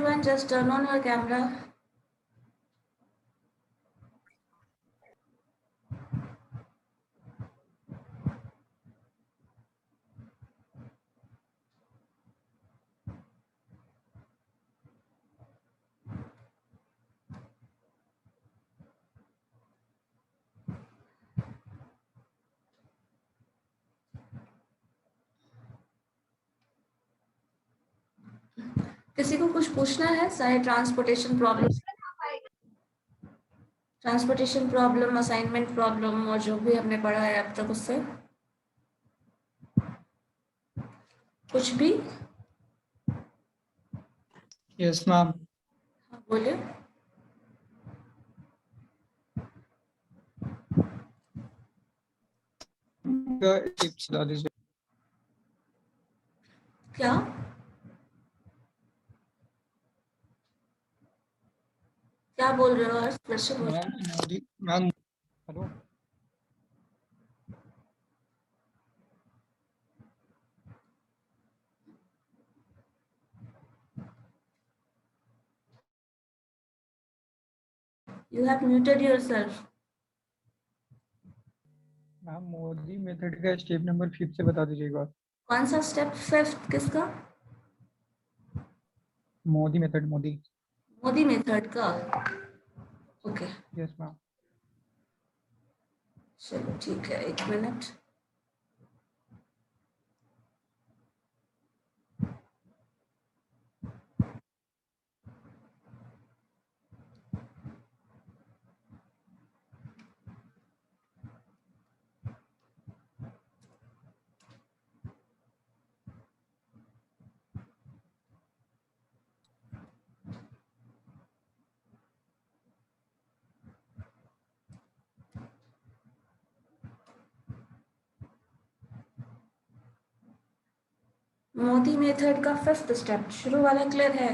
everyone, just turn on your camera. किसी को कुछ पूछना है? सारे ट्रांसपोर्टेशन प्रॉब्लम, असाइनमेंट प्रॉब्लम और जो भी हमने पढ़ा है अब तक उससे कुछ भी? Yes ma'am. बोलिए। टिप्स बता दीजिए। क्या क्या बोल रहे हो? हर्ष, फिर से बोलो। Modi ma'am, hello. You have muted yourself. Ma'am Modi method का स्टेप नंबर 5 से बता दीजिए एक बार। कौन सा स्टेप? 5th किसका? मोदी मेथड, मोदी मेथड का। Okay, yes ma'am. चलो ठीक है, 1 मिनट। मोदी मेथड का 5th स्टेप शुरू वाला क्लियर है?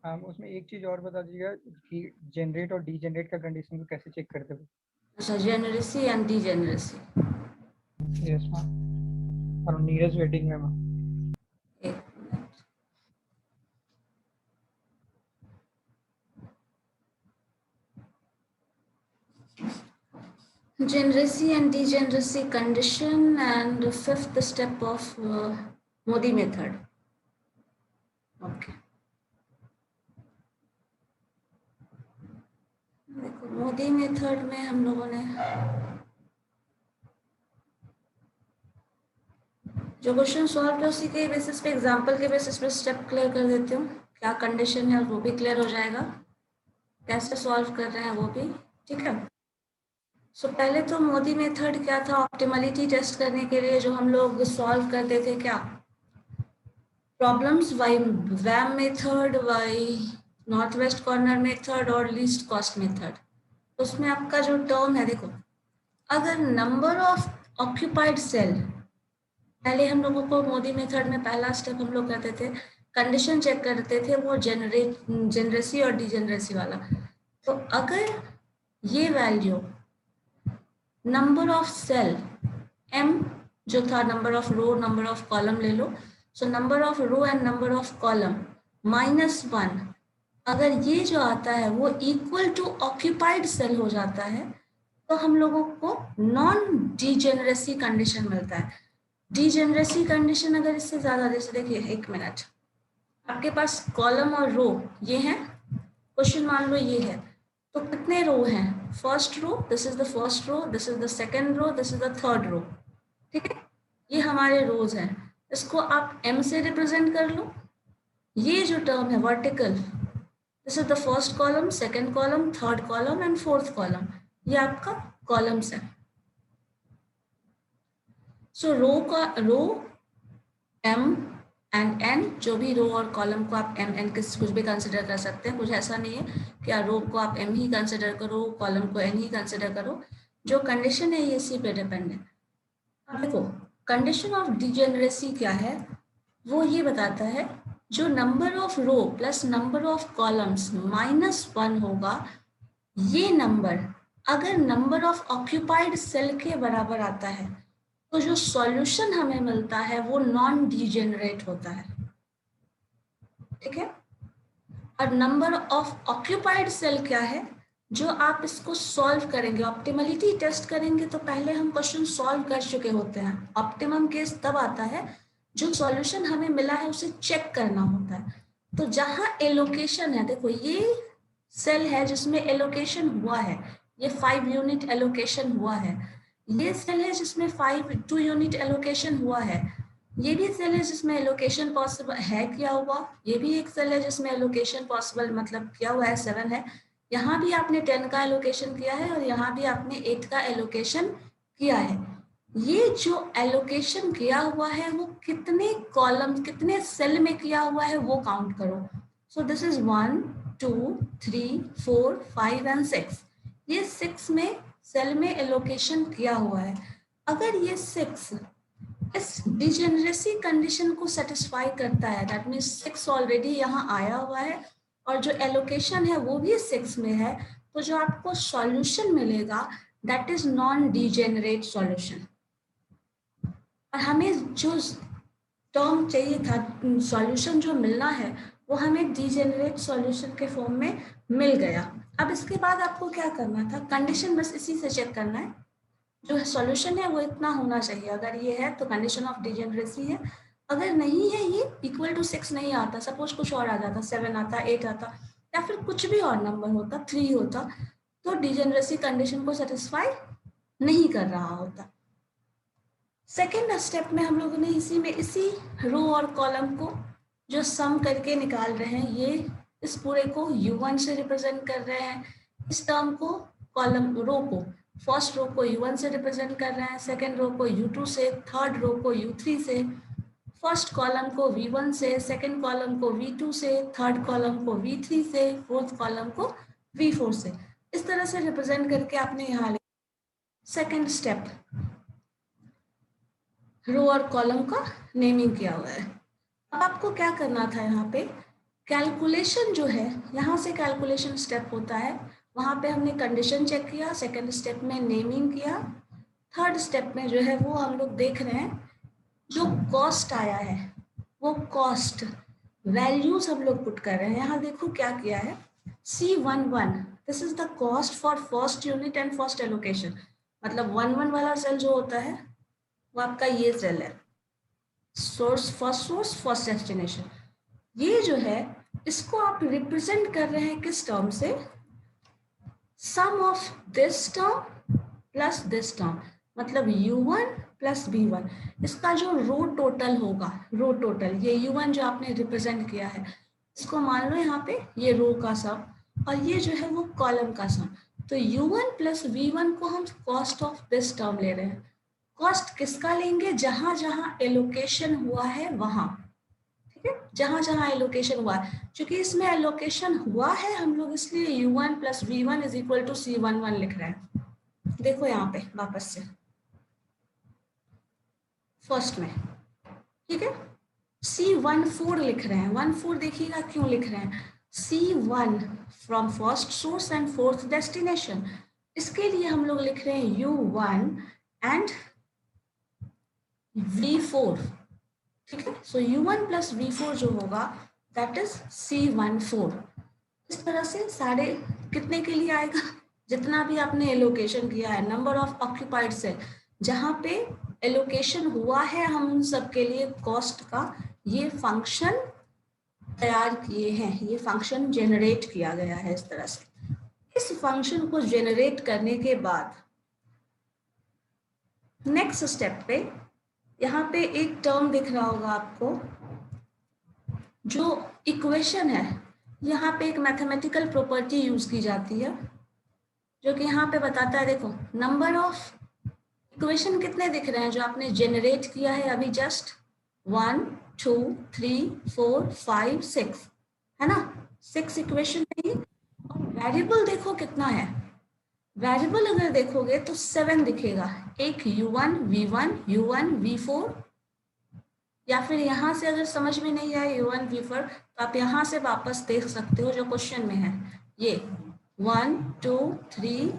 मैम उसमें एक चीज और बता दीजिएगा कि जनरेट और डीजनरेट का कंडीशन को कैसे चेक करते हो। अच्छा, जेनरेसी एंड डीजेनरेसी। Yes ma'am. और नीरज वेटिंग में ma'am. 1 minute. Generacy and degeneracy condition and 5th step of Modi method. Okay. देखो, मोदी मेथड में हम लोगों ने जो क्वेश्चन सॉल्व किया उसी के बेसिस पे, एग्जांपल के बेसिस पे स्टेप क्लियर कर देती हूँ। क्या कंडीशन है वो भी क्लियर हो जाएगा, कैसे सॉल्व कर रहे हैं वो भी। ठीक है। सो पहले तो मोदी मेथड क्या था? ऑप्टिमलिटी टेस्ट करने के लिए जो हम लोग सॉल्व करते थे क्या problems, via VAM method, via north west corner method और लीस्ट कॉस्ट मेथड। उसमें आपका जो टर्म है, देखो, अगर नंबर ऑफ ऑक्यूपाइड सेल, पहले हम लोगों को मोदी मेथड में पहला स्टेप हम लोग करते थे, कंडीशन चेक करते थे, वो जेनरेसी और डिजेनरेसी वाला। तो अगर ये value number of cell m जो था, number of row, number of column ले लो, so number of row and number of column -1, अगर ये जो आता है वो इक्वल टू ऑक्यूपाइड सेल हो जाता है तो हम लोगों को नॉन डिजेनरेसी कंडीशन मिलता है। डिजेनरेसी कंडीशन अगर इससे ज्यादा, जैसे देखिए 1 मिनट, आपके पास कॉलम और रो ये हैं, क्वेश्चन मान लो ये है, तो कितने रो हैं? First row, this is the first row, this is the second row, this is the third row. ठीक है, ये हमारे रोज हैं। इसको आप m से रिप्रेजेंट कर लो। ये जो टर्म है vertical, this is the first column, second column, third column and fourth column, ये आपका कॉलम्स है। सो रो m एंड n, जो भी रो और कॉलम को आप m n कुछ भी कंसिडर कर सकते हैं, कुछ ऐसा नहीं है कि रो को आप m ही कंसिडर करो, कॉलम को n ही कंसिडर करो। जो कंडीशन है ये इसी पे डिपेंड है। अब देखो, कंडीशन ऑफ डिजेनरेसी क्या है? वो ये बताता है जो number of row plus number of columns -1 होगा, ये नंबर अगर नंबर ऑफ ऑक्यूपाइड सेल के बराबर आता है तो जो सॉल्यूशन हमें मिलता है वो नॉन डीजेनरेट होता है, ठीक है। और नंबर ऑफ ऑक्यूपाइड सेल क्या है, जो आप इसको सॉल्व करेंगे, ऑप्टिमलिटी टेस्ट करेंगे तो पहले हम क्वेश्चन सॉल्व कर चुके होते हैं। ऑप्टिमम केस तब आता है जो सॉल्यूशन हमें मिला है उसे चेक करना होता है। तो जहां एलोकेशन है, देखो ये सेल है जिसमें एलोकेशन हुआ है, ये 5 यूनिट एलोकेशन हुआ है। ये सेल है जिसमें 2 यूनिट एलोकेशन हुआ है। ये भी सेल है जिसमें एलोकेशन पॉसिबल है किया हुआ, ये भी एक सेल है जिसमें एलोकेशन पॉसिबल मतलब किया हुआ है 7 है। यहाँ भी आपने 10 का एलोकेशन किया है और यहाँ भी आपने 8 का एलोकेशन किया है। ये जो एलोकेशन किया हुआ है वो कितने कॉलम कितने सेल में किया हुआ है वो काउंट करो। So this is 1 2 3 4 5 and 6। ये 6 में सेल में एलोकेशन किया हुआ है। अगर ये 6 इस डिजेनरेसी कंडीशन को सेटिस्फाई करता है, दैट मीन्स 6 ऑलरेडी यहाँ आया हुआ है और जो एलोकेशन है वो भी 6 में है, तो जो आपको सॉल्यूशन मिलेगा that is non degenerate solution. और हमें जो टर्म चाहिए था, सॉल्यूशन जो मिलना है वो हमें डिजेनरेट सॉल्यूशन के फॉर्म में मिल गया। अब इसके बाद आपको क्या करना था, कंडीशन बस इसी से चेक करना है, जो सॉल्यूशन है वो इतना होना चाहिए। अगर ये है तो कंडीशन ऑफ डिजेनरेसी है, अगर नहीं है ये इक्वल टू 6 नहीं आता, सपोज कुछ और आ जाता, 7 आता, 8 आता या फिर कुछ भी और नंबर होता, 3 होता, तो डिजेनरेसी कंडीशन को सेटिस्फाई नहीं कर रहा होता। सेकेंड स्टेप में हम लोगों ने इसी रो और कॉलम को जो सम करके निकाल रहे हैं, ये इस पूरे को U1 से रिप्रेजेंट कर रहे हैं, इस टर्म को कॉलम रो को फर्स्ट रो को U1 से रिप्रेजेंट कर रहे हैं, सेकेंड रो को U2 से, थर्ड रो को U3 से, फर्स्ट कॉलम को V1 से, सेकेंड कॉलम को V2 से, थर्ड कॉलम को V3 से, फोर्थ कॉलम को V4 से। इस तरह से रिप्रेजेंट करके आपने यहाँ लिखा। सेकेंड स्टेप, रो और कॉलम का नेमिंग किया हुआ है। अब आपको क्या करना था, यहाँ पे कैलकुलेशन जो है, यहाँ से कैलकुलेशन स्टेप होता है, वहाँ पे हमने कंडीशन चेक किया, सेकंड स्टेप में नेमिंग किया, थर्ड स्टेप में जो है वो हम लोग देख रहे हैं जो कॉस्ट आया है वो कॉस्ट वैल्यूज हम लोग पुट कर रहे हैं। यहाँ देखो क्या किया है, C11 this is the cost for first unit and first allocation, मतलब 1 1 वाला सेल जो होता है वो आपका ये सेल है, सोर्स फर्स्ट डेस्टिनेशन। ये जो है इसको आप रिप्रेजेंट कर रहे हैं किस टर्म से, sum of this term plus this term, मतलब U1 प्लस V1, इसका जो रो टोटल होगा, रो टोटल ये U1 जो आपने रिप्रेजेंट किया है इसको मान लो यहाँ पे ये रो का सम और ये जो है वो कॉलम का सम। तो U1 प्लस V1 को हम कॉस्ट ऑफ दिस टर्म ले रहे हैं। कॉस्ट किसका लेंगे, जहां जहां एलोकेशन हुआ है वहां, ठीक है, जहां जहां एलोकेशन हुआ है। क्योंकि इसमें एलोकेशन हुआ है हम लोग इसलिए U1 plus V1 is equal to C11 लिख रहे हैं। देखो यहाँ पे वापस से फर्स्ट में, ठीक है, C14 लिख रहे हैं, 14 देखिएगा क्यों लिख रहे हैं, C1 from first source and fourth destination, इसके लिए हम लोग लिख रहे हैं U1 एंड V4, ठीक है। सो U1 प्लस V4 जो होगा दैट इज C14। इस तरह से सारे कितने के लिए आएगा, जितना भी आपने एलोकेशन किया है, नंबर ऑफ ऑक्यूपाइड सेल, जहां पे एलोकेशन हुआ है हम उन सब के लिए कॉस्ट का ये फंक्शन तैयार किए हैं, ये फंक्शन जनरेट किया गया है इस तरह से। इस फंक्शन को जनरेट करने के बाद नेक्स्ट स्टेप पे यहाँ पे एक टर्म दिख रहा होगा आपको, जो इक्वेशन है, यहाँ पे एक मैथमेटिकल प्रॉपर्टी यूज की जाती है जो कि यहाँ पे बताता है, देखो नंबर ऑफ इक्वेशन कितने दिख रहे हैं जो आपने जनरेट किया है अभी जस्ट, 1 2 3 4 5 6 है ना, 6 इक्वेशन है। और वेरिएबल देखो कितना है, वेरिएबल अगर देखोगे तो 7 दिखेगा, एक U1 V1 U1 V4, या फिर यहाँ से अगर समझ में नहीं आए U1 V4 तो आप यहाँ से वापस देख सकते हो जो क्वेश्चन में है, ये 1 2 3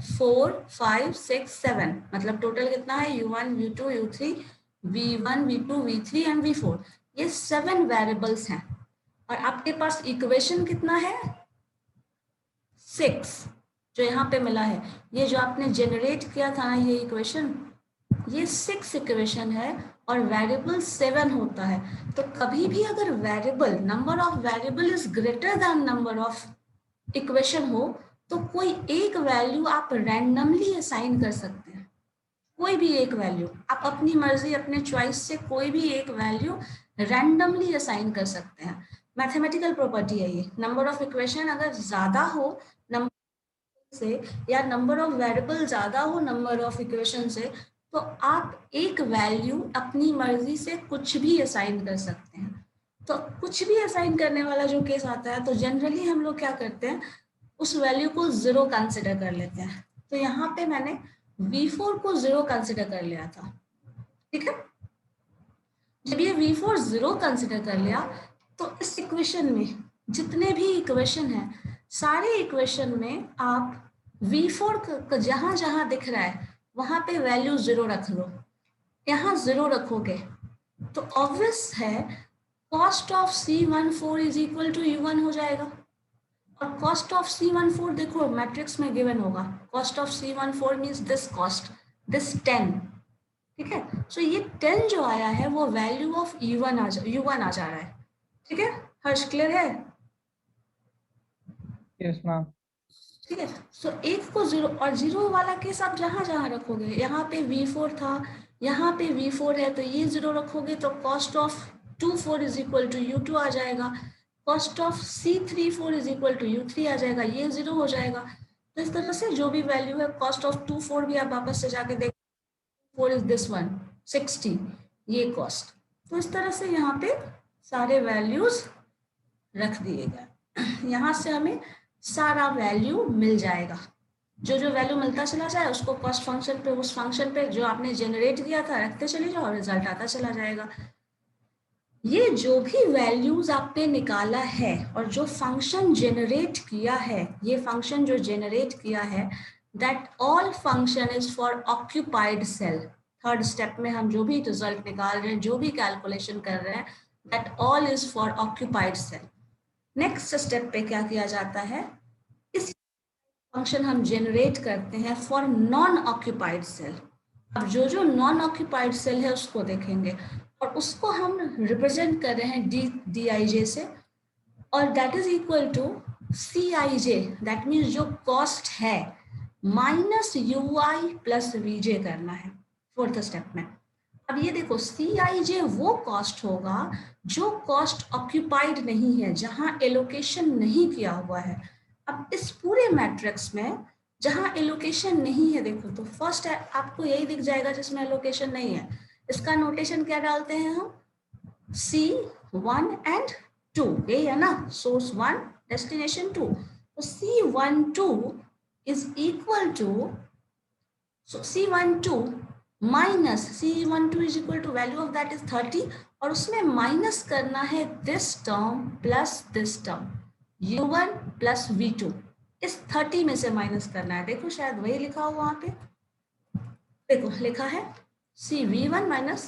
4 5 6 7, मतलब टोटल कितना है u1 u2 u3 v1 v2 v3 and v4, ये 7 वेरिएबल्स हैं। और आपके पास इक्वेशन कितना है 6 जो यहाँ पे मिला है, ये जो आपने जनरेट किया था ना ये इक्वेशन, ये 6 इक्वेशन है और वेरिएबल 7 होता है। तो कभी भी अगर variable number of variable is greater than number of equation हो तो कोई एक वैल्यू आप रैंडमली असाइन कर सकते हैं, कोई भी एक वैल्यू आप अपनी मर्जी अपने चॉइस से कोई भी एक वैल्यू रैंडमली असाइन कर सकते हैं। मैथमेटिकल प्रॉपर्टी है ये, नंबर ऑफ इक्वेशन अगर ज्यादा हो नंबर से या नंबर ऑफ वेरिएबल ज्यादा हो नंबर ऑफ इक्वेशन से, तो आप एक वैल्यू अपनी मर्जी से कुछ भी असाइन कर सकते हैं। तो कुछ भी असाइन करने वाला जो केस आता है तो जनरली हम लोग क्या करते हैं उस वैल्यू को 0 कंसिडर कर लेते हैं। तो यहाँ पे मैंने v4 को 0 कंसिडर कर लिया था, ठीक है। जब ये v4 0 कंसिडर कर लिया तो इस इक्वेशन में जितने भी इक्वेशन हैं सारे इक्वेशन में आप v4 जहां जहां दिख रहा है वहां पे वैल्यू 0 रख लो। यहाँ 0 रखोगे तो ऑब्वियस है cost of C14 is equal to u1 हो जाएगा। और कॉस्ट ऑफ C14 देखो मैट्रिक्स में गिवन होगा, cost of C14 means this cost, this 10, ठीक है। सो ये 10 जो आया है वो वैल्यू ऑफ U1 आ जा रहा है, ठीक है। हर्ष क्लियर है? Yes ma'am. ठीक है। सो एक को 0 और 0 वाला केस आप जहां जहां रखोगे, यहाँ पे v4 था, यहाँ पे v4 है तो ये 0 रखोगे तो cost of 24 is equal to u2 आ जाएगा, cost of C34 is equal to u3 आ जाएगा, ये 0 हो जाएगा। तो इस तरह से जो भी वैल्यू है कॉस्ट ऑफ 24 भी आप वापस से जाके देख, 4 इज दिस वन 60, ये कॉस्ट। तो इस तरह से यहाँ पे सारे वैल्यूज रख दिए गए, यहाँ से हमें सारा वैल्यू मिल जाएगा। जो जो वैल्यू मिलता चला जाए उसको कॉस्ट फंक्शन पे, उस फंक्शन पे जो आपने जनरेट किया था रखते चले जाओ, रिजल्ट आता चला जाएगा। ये जो भी वैल्यूज आपने निकाला है और जो फंक्शन जनरेट किया है, ये फंक्शन जो जनरेट किया है, that all function is for occupied cell. Third step में हम जो भी रिजल्ट निकाल रहे हैं, जो भी कैलकुलेशन कर रहे हैं, that all is for occupied cell. Next step पे क्या किया जाता है, इस फंक्शन हम जनरेट करते हैं फॉर नॉन ऑक्यूपाइड सेल। अब जो जो नॉन ऑक्यूपाइड सेल है उसको देखेंगे और उसको हम रिप्रेजेंट कर रहे हैं dij से, और that is equal to Cij, that means जो कॉस्ट है माइनस ui प्लस vj करना है फोर्थ स्टेप में। अब ये देखो Cij वो कॉस्ट होगा जो कॉस्ट ऑक्यूपाइड नहीं है, जहां एलोकेशन नहीं किया हुआ है। अब इस पूरे मैट्रिक्स में जहां एलोकेशन नहीं है, देखो तो फर्स्ट आपको यही दिख जाएगा जिसमें एलोकेशन नहीं है। इसका नोटेशन क्या डालते हैं हम, C1 एंड 2, यही है ना, सोर्स 1 डेस्टिनेशन 2। तो C12 is equal to, so C12 minus C12 is equal to value of that is 30, और उसमें माइनस करना है this term plus this term u1 plus v2, इस 30 में से माइनस करना है। देखो शायद वही लिखा हो वहां पे, देखो लिखा है CV1 minus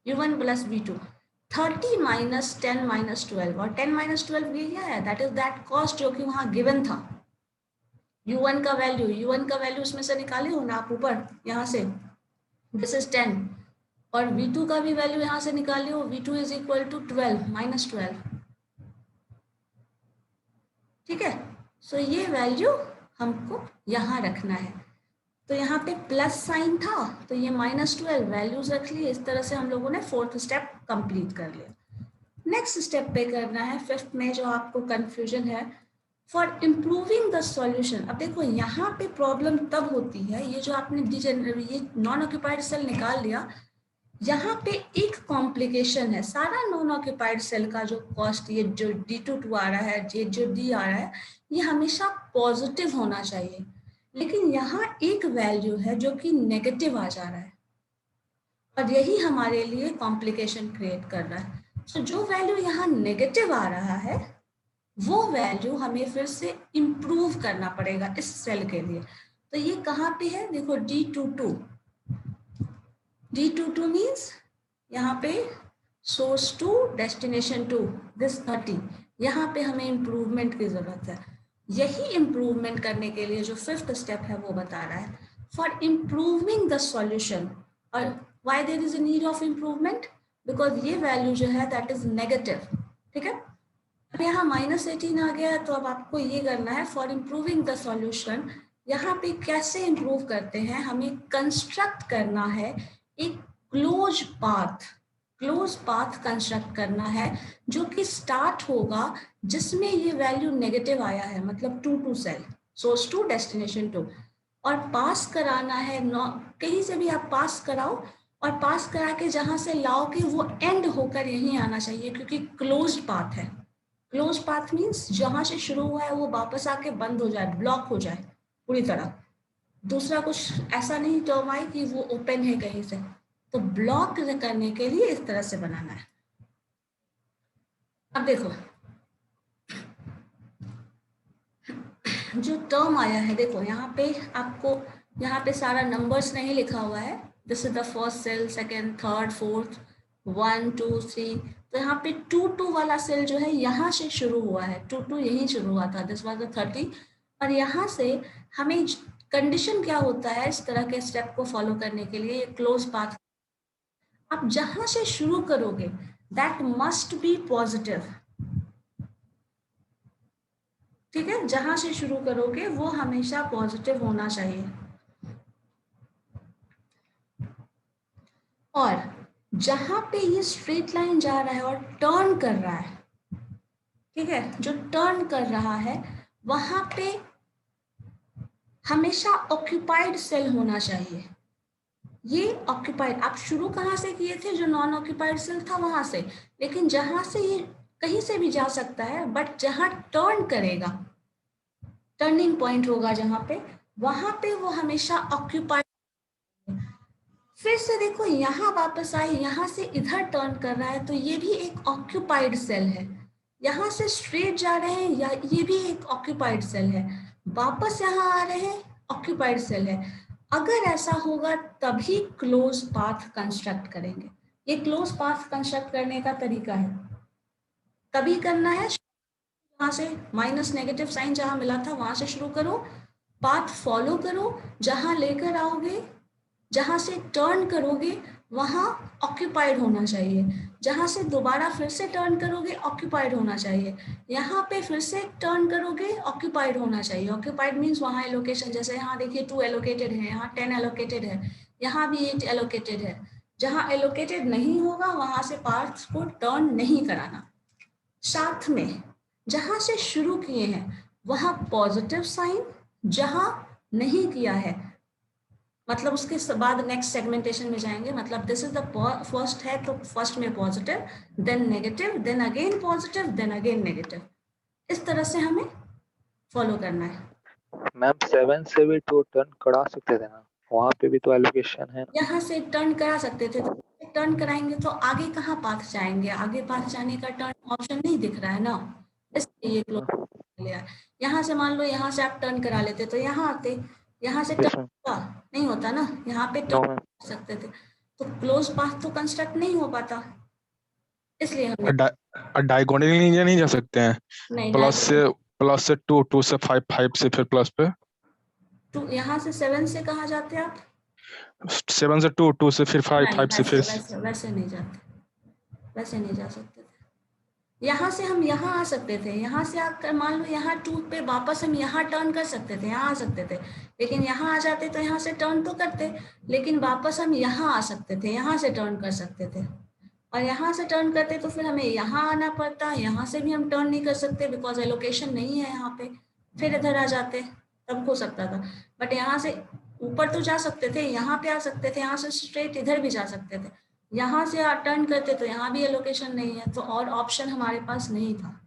u1 plus v2, 30 minus 10 minus 12, और 10 माइनस 12 ये क्या है, दैट इज दैट कॉस्ट जो कि वहां गिवन था। u1 का वैल्यू उसमें से निकाले हो ना आप ऊपर यहाँ से, दिस इज 10, और v2 का भी वैल्यू यहाँ से निकाले हो, v2 is equal to 12 minus 12, ठीक है। सो ये वैल्यू हमको यहाँ रखना है। तो यहाँ पे प्लस साइन था तो ये -12 वैल्यूज रख ली। इस तरह से हम लोगों ने फोर्थ स्टेप कंप्लीट कर लिया। नेक्स्ट स्टेप पे करना है फिफ्थ में जो आपको कंफ्यूजन है, फॉर इम्प्रूविंग द सॉल्यूशन। अब देखो यहाँ पे प्रॉब्लम तब होती है, ये जो आपने ये नॉन ऑक्यूपाइड सेल निकाल लिया, यहाँ पे एक कॉम्प्लिकेशन है। सारा नॉन ऑक्यूपाइड सेल का जो कॉस्ट, ये जो D22 आ रहा है, ये जो D आ रहा है, ये हमेशा पॉजिटिव होना चाहिए, लेकिन यहाँ एक वैल्यू है जो कि नेगेटिव आ जा रहा है और यही हमारे लिए कॉम्प्लिकेशन क्रिएट कर रहा है। तो जो वैल्यू यहाँ नेगेटिव आ रहा है वो वैल्यू हमें फिर से इम्प्रूव करना पड़ेगा इस सेल के लिए। तो ये कहाँ पे है, देखो D22, D22 मीन्स यहाँ पे source to destination to this 30, यहाँ पे हमें इम्प्रूवमेंट की जरूरत है। यही इम्प्रूवमेंट करने के लिए जो 5th स्टेप है वो बता रहा है, फॉर इम्प्रूविंग द सॉल्यूशन। और why there is a need of improvement, because ये वैल्यू जो है दैट इज नेगेटिव, ठीक है। अब यहाँ -18 आ गया है, तो अब आपको ये करना है फॉर इम्प्रूविंग द सॉल्यूशन। यहाँ पे कैसे इम्प्रूव करते हैं, हमें कंस्ट्रक्ट करना है एक क्लोज पाथ कंस्ट्रक्ट करना है जो कि स्टार्ट होगा जिसमें ये वैल्यू नेगेटिव आया है, मतलब 2 cell, source to destination to, और पास कराना है, कहीं से भी आप पास कराओ, और पास करा के जहां से लाओगे वो एंड होकर यहीं आना चाहिए, क्योंकि क्लोज्ड पाथ है। क्लोज पाथ मीन्स जहां से शुरू हुआ है वो वापस आके बंद हो जाए, ब्लॉक हो जाए पूरी तरह। दूसरा कुछ ऐसा नहीं टर्म आए कि वो ओपन है कहीं से, तो ब्लॉक करने के लिए इस तरह से बनाना है। अब देखो जो टर्म आया है, देखो यहाँ पे आपको, यहाँ पे सारा नंबर्स नहीं लिखा हुआ है, this is the first cell, second, third, fourth, 1 2 3, तो यहाँ पे 2 वाला सेल जो है यहाँ से शुरू हुआ है, 2 यहीं शुरू हुआ था, दिस वाज द 30, और यहाँ से हमें कंडीशन क्या होता है इस तरह के स्टेप को फॉलो करने के लिए, क्लोज पाथ। आप जहां से शुरू करोगे दैट मस्ट बी पॉजिटिव, ठीक है, जहां से शुरू करोगे वो हमेशा पॉजिटिव होना चाहिए। और जहां पे ये स्ट्रेट लाइन जा रहा है और टर्न कर रहा है, ठीक है, जो टर्न कर रहा है वहां पे हमेशा ऑक्यूपाइड सेल होना चाहिए। ये ऑक्यूपाइड, आप शुरू कहाँ से किए थे, जो नॉन ऑक्यूपाइड सेल था वहां से, लेकिन जहां से ये कहीं से भी जा सकता है, बट जहां टर्न करेगा, टर्निंग पॉइंट होगा जहां पे, वहां पे वो हमेशा ऑक्यूपाइड। फिर से देखो यहाँ वापस आए, यहाँ से इधर टर्न कर रहा है, तो ये भी एक ऑक्यूपाइड सेल है। यहाँ से स्ट्रेट जा रहे हैं, या ये भी एक ऑक्यूपाइड सेल है, वापस यहाँ आ रहे हैं, ऑक्यूपाइड सेल है। अगर ऐसा होगा तभी क्लोज पाथ कंस्ट्रक्ट करेंगे। ये क्लोज पाथ कंस्ट्रक्ट करने का तरीका है, तभी करना है, वहां से माइनस नेगेटिव साइन जहां मिला था वहां से शुरू करो, पाथ फॉलो करो, जहां लेकर आओगे, जहां से टर्न करोगे वहां ऑक्यूपाइड होना चाहिए, जहां से दोबारा फिर से टर्न करोगे ऑक्यूपाइड होना चाहिए, यहाँ पे फिर से टर्न करोगे ऑक्यूपाइड होना चाहिए। ऑक्यूपाइड मीन्स वहां एलोकेशन, जैसे यहाँ देखिए 2 एलोकेटेड है, यहाँ 10 एलोकेटेड है, यहाँ भी 8 एलोकेटेड है। जहां एलोकेटेड नहीं होगा वहां से पार्ट्स को टर्न नहीं कराना। साथ में जहां से शुरू किए हैं वहां पॉजिटिव साइन, जहां नहीं किया है मतलब उसके बाद नेक्स्ट सेगमेंटेशन में जाएंगे, मतलब दिस इज द फर्स्ट है तो फर्स्ट में positive, then negative, then again positive, then again negative, इस तरह से हमें फॉलो करना है। मैम 7 से भी तो टर्न करा सकते थे ना, वहाँ पे भी तो एलोकेशन है ना। यहाँ से टर्न करा सकते थे, तो टर्न कराएंगे तो आगे कहाँ पाथ जाएंगे, आगे पाथ जाने का टर्न ऑप्शन नहीं दिख रहा है ना, इसलिए क्लोज लिया। यहाँ से मान लो यहाँ से आप टर्न करा लेते तो यहाँ आते, यहाँ से टर्न नहीं होता ना, यहाँ पे टर्न कर सकते थे, तो क्लोज पाथ तो कंस्ट्रक्ट नहीं हो पाता, इसलिए हमने डायगोनली नहीं जा सकते हैं, नहीं प्लस से 2 2 से 5 5 से फिर प्लस पे 2, यहाँ से 7 से कहाँ जाते आप, 7 से 2 2 से फिर 5 5 से फिर वैसे नहीं जाते, वैसे नहीं जा सकते थे। यहाँ से हम यहाँ आ सकते थे, यहाँ से आकर मान लो यहाँ 2 पे वापस हम यहाँ टर्न कर सकते थे, यहाँ आ सकते थे, लेकिन यहाँ आ जाते तो यहाँ से टर्न तो करते, लेकिन वापस हम यहाँ आ सकते थे, यहाँ से टर्न कर सकते थे, और यहाँ से टर्न करते तो फिर हमें यहाँ आना पड़ता, यहाँ से भी हम टर्न नहीं कर सकते बिकॉज एलोकेशन नहीं है यहाँ पे, फिर इधर आ जाते तब हो सकता था। बट यहाँ से ऊपर तो जा सकते थे, यहाँ पे आ सकते थे, यहाँ से स्ट्रेट इधर भी जा सकते थे, यहाँ से टर्न करते तो यहाँ भी एलोकेशन नहीं है, तो और ऑप्शन हमारे पास नहीं था।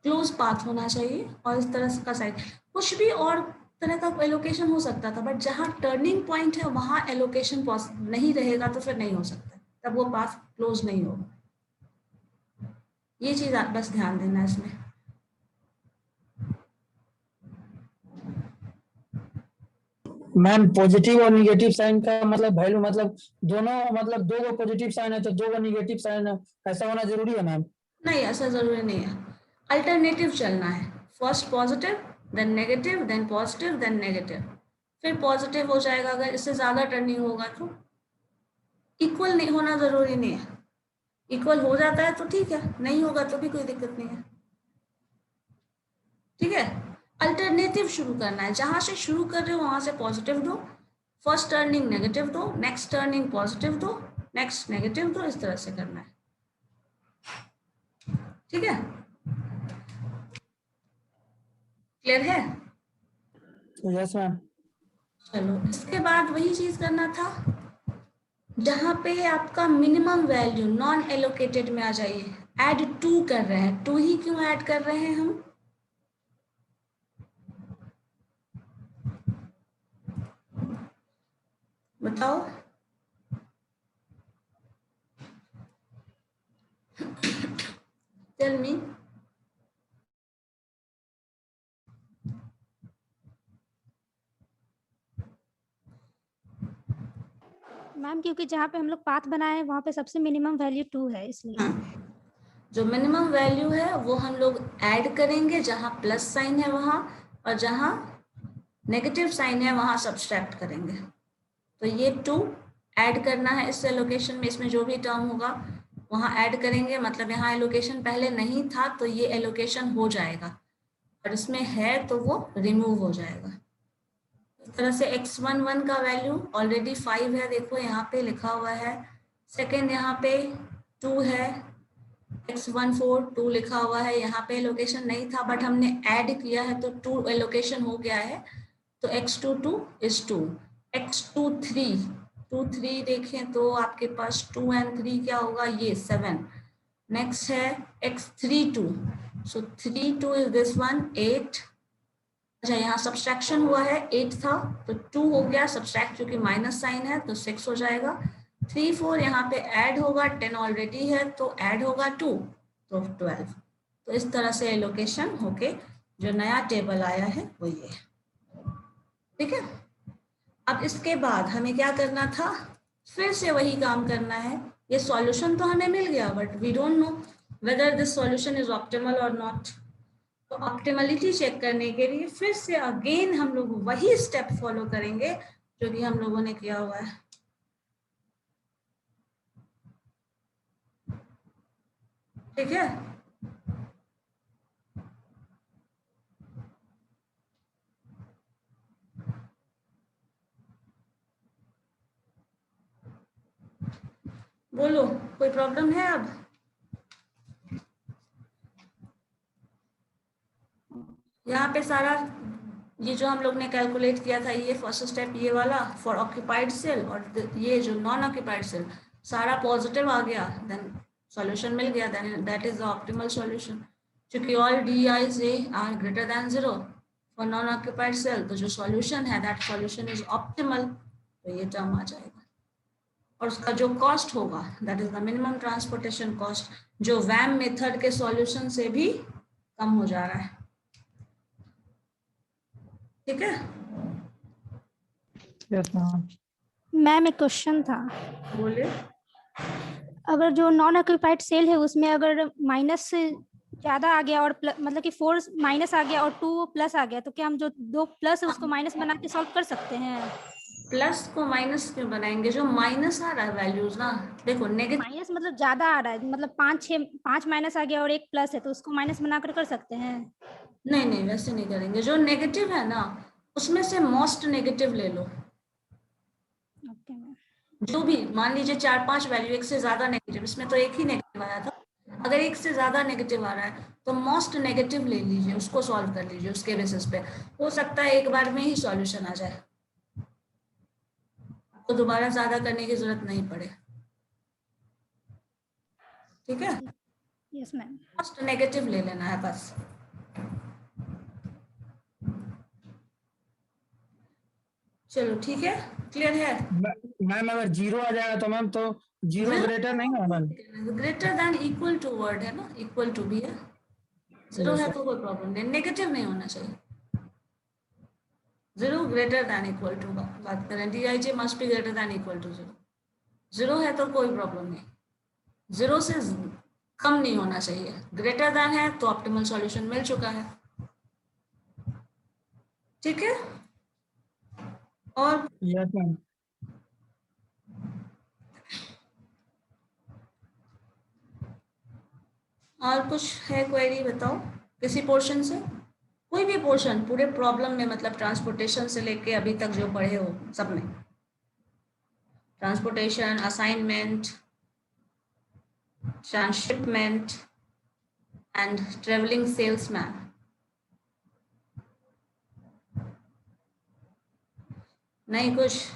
क्लोज पाथ होना चाहिए और इस तरह का साइड, कुछ भी और तरह का एलोकेशन हो सकता था, बट जहाँ टर्निंग पॉइंट है वहाँ एलोकेशन नहीं रहेगा तो फिर नहीं हो सकता, तब वो पाथ क्लोज नहीं होगा। ये चीज आप बस ध्यान देना इसमें। मैम पॉजिटिव और निगेटिव साइन का मतलब वैल्यू मतलब दोनों मतलब दो गो पॉजिटिव साइन है तो दो गो निगेटिव साइन है, ऐसा होना जरूरी है मैम? नहीं, ऐसा जरूरी नहीं है, अल्टरनेटिव चलना है, first positive then negative then positive then negative, फिर पॉजिटिव हो जाएगा। अगर इससे ज्यादा टर्निंग होगा तो इक्वल नहीं होना जरूरी नहीं है, इक्वल हो जाता है तो ठीक है, नहीं होगा तो भी कोई दिक्कत नहीं है। ठीक है, अल्टरनेटिव शुरू करना है, जहां से शुरू कर रहे हो वहां से पॉजिटिव दो, फर्स्ट टर्निंग नेगेटिव दो, नेक्स्ट टर्निंग पॉजिटिव दो, नेक्स्ट नेगेटिव दो, इस तरह से करना है। ठीक है, क्लियर है? Yes ma'am. चलो, इसके बाद वही चीज करना था, जहां पे आपका मिनिमम वैल्यू नॉन एलोकेटेड में आ जाइए, ऐड 2 कर रहे हैं। 2 ही क्यों ऐड कर रहे हैं हम? बताओ। Tell me. मैम क्योंकि जहाँ पे हम लोग पाथ बनाए हैं वहाँ पे सबसे मिनिमम वैल्यू 2 है, इसलिए। जो मिनिमम वैल्यू है वो हम लोग ऐड करेंगे, जहां प्लस साइन है वहां, और जहां नेगेटिव साइन है वहां सब्सट्रैक्ट करेंगे। तो ये 2 ऐड करना है इस एलोकेशन में, इसमें जो भी टर्म होगा वहां ऐड करेंगे, मतलब यहाँ एलोकेशन पहले नहीं था तो ये एलोकेशन हो जाएगा, और इसमें है तो वो रिमूव हो जाएगा। इस तरह से x11 का वैल्यू ऑलरेडी 5 है, देखो यहाँ पे लिखा हुआ है। सेकेंड यहाँ पे 2 है, x14 2 लिखा हुआ है, यहाँ पे एलोकेशन नहीं था बट हमने ऐड किया है तो 2 एलोकेशन हो गया है। तो x22 इज 2, x23 देखें तो आपके पास 2 and 3 क्या होगा, ये 7। नेक्स्ट है x32, so 32 is this one 8। अच्छा, यहाँ सब्सट्रैक्शन हुआ है, 8 था तो 2 हो गया, सब्सट्रैक्ट क्योंकि माइनस साइन है तो 6 हो जाएगा। 3 4 यहाँ पे ऐड होगा, 10 ऑलरेडी है तो ऐड होगा 2 तो 12। तो इस तरह से एलोकेशन होके जो नया टेबल आया है वो ये है। ठीक है, अब इसके बाद हमें क्या करना था, फिर से वही काम करना है। ये सॉल्यूशन तो हमें मिल गया but we don't know whether this solution is optimal और नॉट। तो ऑप्टिमलिटी चेक करने के लिए फिर से अगेन हम लोग वही स्टेप फॉलो करेंगे जो कि हम लोगों ने किया हुआ है। ठीक है, बोलो कोई प्रॉब्लम है? अब यहाँ पे सारा ये जो हम लोग ने कैलकुलेट किया था, ये फर्स्ट स्टेप ये वाला फॉर ऑक्यूपाइड सेल, और ये जो नॉन ऑक्यूपाइड सेल सारा पॉजिटिव आ गया, देन सॉल्यूशन मिल गया, then that is the optimal solution. क्योंकि all DI are greater than 0 for non occupied cell, तो जो सॉल्यूशन है दैट सॉल्यूशन इज ऑप्टिमल, तो ये टर्म आ जाएगा। और उसका जो कॉस्ट होगा that is the minimum transportation cost, जो वैम मेथड के सॉल्यूशन से भी कम हो जा रहा है। ठीक है, यस मैम। मैम एक क्वेश्चन था, बोले। अगर जो नॉन ऑक्यूपाइड सेल है उसमें अगर माइनस से ज्यादा आ गया और मतलब कि 4 माइनस आ गया और 2 प्लस आ गया, तो क्या हम जो 2 प्लस है उसको माइनस बना के सॉल्व कर सकते हैं? प्लस को माइनस क्यों बनाएंगे, जो माइनस आ रहा है वैल्यूज ना, देखो नेगेटिव माइनस मतलब ज्यादा आ रहा है, मतलब 5 माइनस आ गया और 1 प्लस है, तो उसको माइनस बनाकर कर सकते हैं? नहीं नहीं, वैसे नहीं करेंगे। जो नेगेटिव है ना उसमें से मोस्ट नेगेटिव ले लो। Okay ma'am. जो भी मान लीजिए 4-5 वैल्यू, एक से ज्यादा नेगेटिव, इसमें तो एक ही नेगेटिव आया था, अगर एक से ज्यादा नेगेटिव आ रहा है तो मोस्ट नेगेटिव ले लीजिए, उसको सॉल्व कर लीजिए, उसके बेसिस पे हो सकता है एक बार में ही सॉल्यूशन आ जाए, तो दोबारा ज्यादा करने की जरूरत नहीं पड़े। ठीक है, यस मैम। मोस्ट नेगेटिव ले लेना है बस। चलो ठीक है, क्लियर है? मैम अगर 0 आ जाएगा तो मैम तो 0 ग्रेटर नहीं है ma'am? Greater than equal to word है ना, इक्वल टू भी है, 0 है तो कोई प्रॉब्लम नहीं, नेगेटिव नहीं होना चाहिए। 0 ग्रेटर दैन इक्वल टू बात करें, dij must be greater than equal to 0। 0 है तो कोई प्रॉब्लम नहीं, 0 से कम नहीं होना चाहिए, ग्रेटर दैन है तो ऑप्टिमल सॉल्यूशन मिल चुका है। ठीक है, और यस मैम। और कुछ है क्वेरी, बताओ किसी पोर्शन से, कोई भी पोर्शन पूरे प्रॉब्लम में, मतलब ट्रांसपोर्टेशन से लेके अभी तक जो पढ़े हो सब में, transportation, assignment, transshipment and travelling salesman. नहीं कुछ?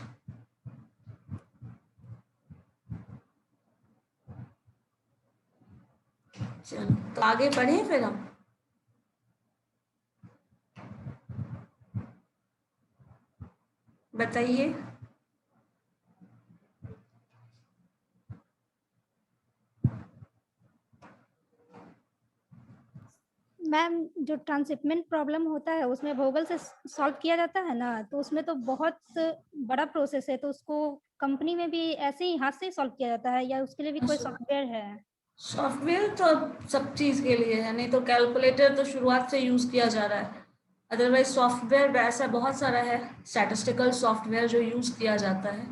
चलो तो आगे बढ़े फिर हम। बताइए। मैम जो ट्रांसशिपमेंट प्रॉब्लम होता है उसमें वोगल से सॉल्व किया जाता है ना, तो उसमें तो बहुत बड़ा प्रोसेस है, तो उसको कंपनी में भी ऐसे ही हाथ से सॉल्व किया जाता है या उसके लिए भी कोई सॉफ्टवेयर है? सॉफ्टवेयर तो सब चीज के लिए है, नहीं तो कैलकुलेटर तो शुरुआत से यूज किया जा रहा है, अदरवाइज सॉफ्टवेयर वैसा बहुत सारा है, स्टैटिस्टिकल सॉफ्टवेयर जो यूज किया जाता है।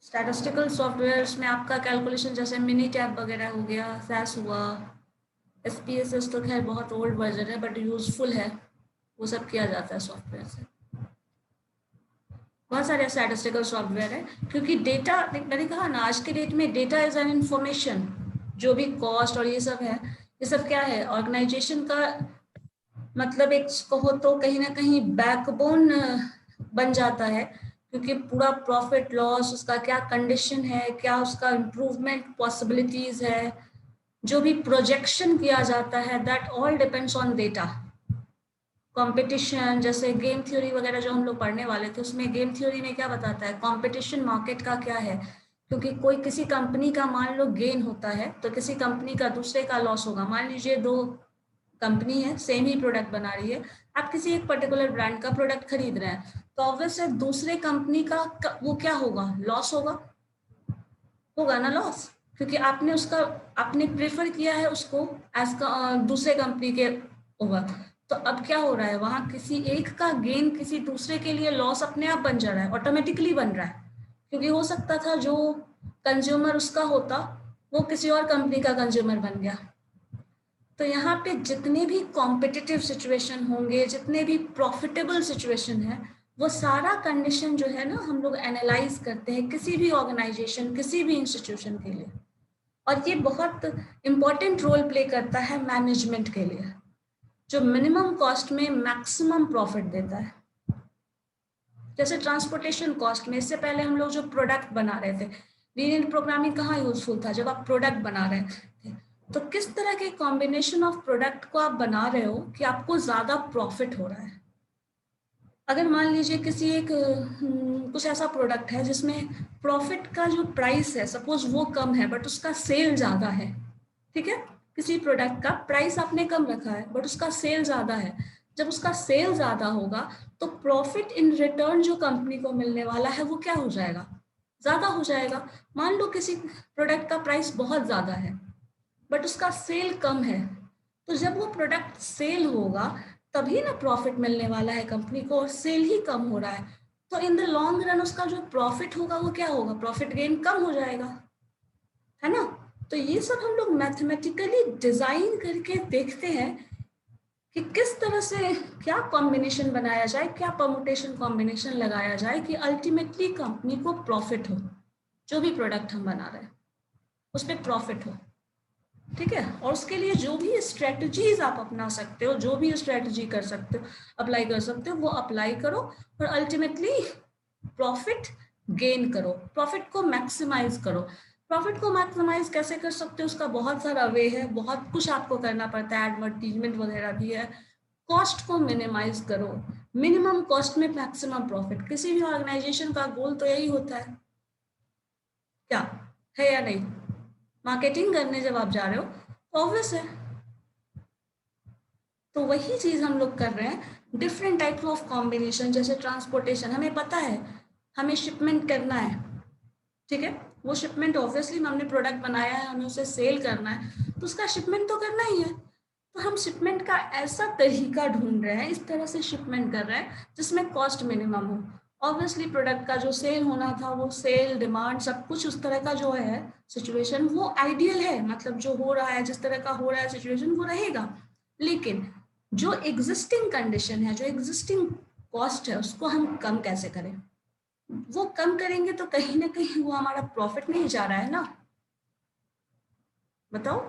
स्टैटिस्टिकल सॉफ्टवेयर में आपका कैलकुलेशन जैसे मिनी टैब वगैरह हो गया, सैस हुआ, SPSS तो खैर बहुत ओल्ड वर्जन है बट यूजफुल है, वो सब किया जाता है सॉफ्टवेयर से। बहुत सारे स्टैटिस्टिकल सॉफ्टवेयर है, क्योंकि डेटा, मैंने कहा ना आज के डेट में डेटा इज एन इंफॉर्मेशन, जो भी कॉस्ट और ये सब है, ये सब क्या है, ऑर्गेनाइजेशन का मतलब एक कहो तो कहीं ना कहीं बैकबोन बन जाता है, क्योंकि पूरा प्रॉफिट लॉस, उसका क्या कंडीशन है, क्या उसका इम्प्रूवमेंट पॉसिबिलिटीज है, जो भी प्रोजेक्शन किया जाता है, that all depends on data. Competition, जैसे गेम थ्योरी वगैरह जो हम लोग पढ़ने वाले थे, उसमें गेम थ्योरी में क्या बताता है, कंपटीशन मार्केट का क्या है, क्योंकि कोई किसी कंपनी का मान लो गेन होता है तो किसी कंपनी का दूसरे का लॉस होगा। मान लीजिए दो कंपनी है, सेम ही प्रोडक्ट बना रही है, आप किसी एक पर्टिकुलर ब्रांड का प्रोडक्ट खरीद रहे हैं, तो ऑब्वियस है दूसरे कंपनी का वो क्या होगा, लॉस होगा ना लॉस, क्योंकि आपने उसका, आपने प्रेफर किया है उसको एज दूसरे कंपनी के होगा। तो अब क्या हो रहा है, वहां किसी एक का गेन किसी दूसरे के लिए लॉस अपने आप बन जा रहा है, ऑटोमेटिकली बन रहा है, क्योंकि हो सकता था जो कंज्यूमर उसका होता वो किसी और कंपनी का कंज्यूमर बन गया। तो यहाँ पे जितने भी कॉम्पिटिटिव सिचुएशन होंगे, जितने भी प्रॉफिटेबल सिचुएशन है, वो सारा कंडीशन जो है ना हम लोग एनालाइज करते हैं किसी भी ऑर्गेनाइजेशन, किसी भी इंस्टीट्यूशन के लिए, और ये बहुत इंपॉर्टेंट रोल प्ले करता है मैनेजमेंट के लिए, जो मिनिमम कॉस्ट में मैक्सिमम प्रॉफिट देता है। जैसे ट्रांसपोर्टेशन कॉस्ट में इससे पहले हम लोग जो प्रोडक्ट बना रहे थे, लीनियर प्रोग्रामिंग कहाँ यूजफुल था, जब आप प्रोडक्ट बना रहे थे, तो किस तरह के कॉम्बिनेशन ऑफ प्रोडक्ट को आप बना रहे हो कि आपको ज्यादा प्रॉफिट हो रहा है। अगर मान लीजिए किसी एक कुछ ऐसा प्रोडक्ट है जिसमें प्रॉफिट का जो प्राइस है सपोज वो कम है बट उसका सेल ज्यादा है, ठीक है, किसी प्रोडक्ट का प्राइस आपने कम रखा है बट उसका सेल ज्यादा है, जब उसका सेल ज्यादा होगा तो प्रॉफिट इन रिटर्न जो कंपनी को मिलने वाला है वो क्या हो जाएगा, ज्यादा हो जाएगा। मान लो किसी प्रोडक्ट का प्राइस बहुत ज्यादा है बट उसका सेल कम है, तो जब वो प्रोडक्ट सेल होगा तभी ना प्रॉफिट मिलने वाला है कंपनी को, और सेल ही कम हो रहा है, तो इन द लॉन्ग रन उसका जो प्रॉफिट होगा वो क्या होगा, प्रॉफिट गेन कम हो जाएगा, है ना। तो ये सब हम लोग मैथमेटिकली डिजाइन करके देखते हैं कि किस तरह से क्या कॉम्बिनेशन बनाया जाए, क्या परमुटेशन कॉम्बिनेशन लगाया जाए कि अल्टीमेटली कंपनी को प्रॉफिट हो, जो भी प्रोडक्ट हम बना रहे हैं उसमें प्रॉफिट हो, ठीक है। और उसके लिए जो भी स्ट्रेटजीज आप अपना सकते हो, जो भी स्ट्रेटजी कर सकते हो, अप्लाई कर सकते हो, वो अप्लाई करो और अल्टीमेटली प्रॉफिट गेन करो, प्रॉफिट को मैक्सिमाइज करो। प्रॉफिट को मैक्सिमाइज कैसे कर सकते हो, उसका बहुत सारा वे है, बहुत कुछ आपको करना पड़ता है, एडवर्टीजमेंट वगैरह भी है। कॉस्ट को मिनिमाइज करो, मिनिमम कॉस्ट में मैक्सिमम प्रॉफिट, किसी भी ऑर्गेनाइजेशन का गोल तो यही होता है, क्या है या नहीं। मार्केटिंग करने जब आप जा रहे हो तो ऑब्वियस है तो वही चीज हम लोग कर रहे हैं, डिफरेंट टाइप ऑफ कॉम्बिनेशन। जैसे ट्रांसपोर्टेशन, हमें पता है हमें शिपमेंट करना है, ठीक है, वो शिपमेंट ऑब्वियसली हमने प्रोडक्ट बनाया है, हमें उसे सेल करना है, तो उसका शिपमेंट तो करना ही है। तो हम शिपमेंट का ऐसा तरीका ढूंढ रहे हैं, इस तरह से शिपमेंट कर रहे हैं जिसमें कॉस्ट मिनिमम हो। ऑब्वियसली प्रोडक्ट का जो सेल होना था, वो सेल, डिमांड, सब कुछ उस तरह का जो है सिचुएशन, वो आइडियल है, मतलब जो हो रहा है, जिस तरह का हो रहा है सिचुएशन, वो रहेगा। लेकिन जो एग्जिस्टिंग कंडीशन है, जो एग्जिस्टिंग कॉस्ट है, उसको हम कम कैसे करें? वो कम करेंगे तो कहीं ना कहीं वो हमारा प्रॉफिट में ही जा रहा है ना, बताओ।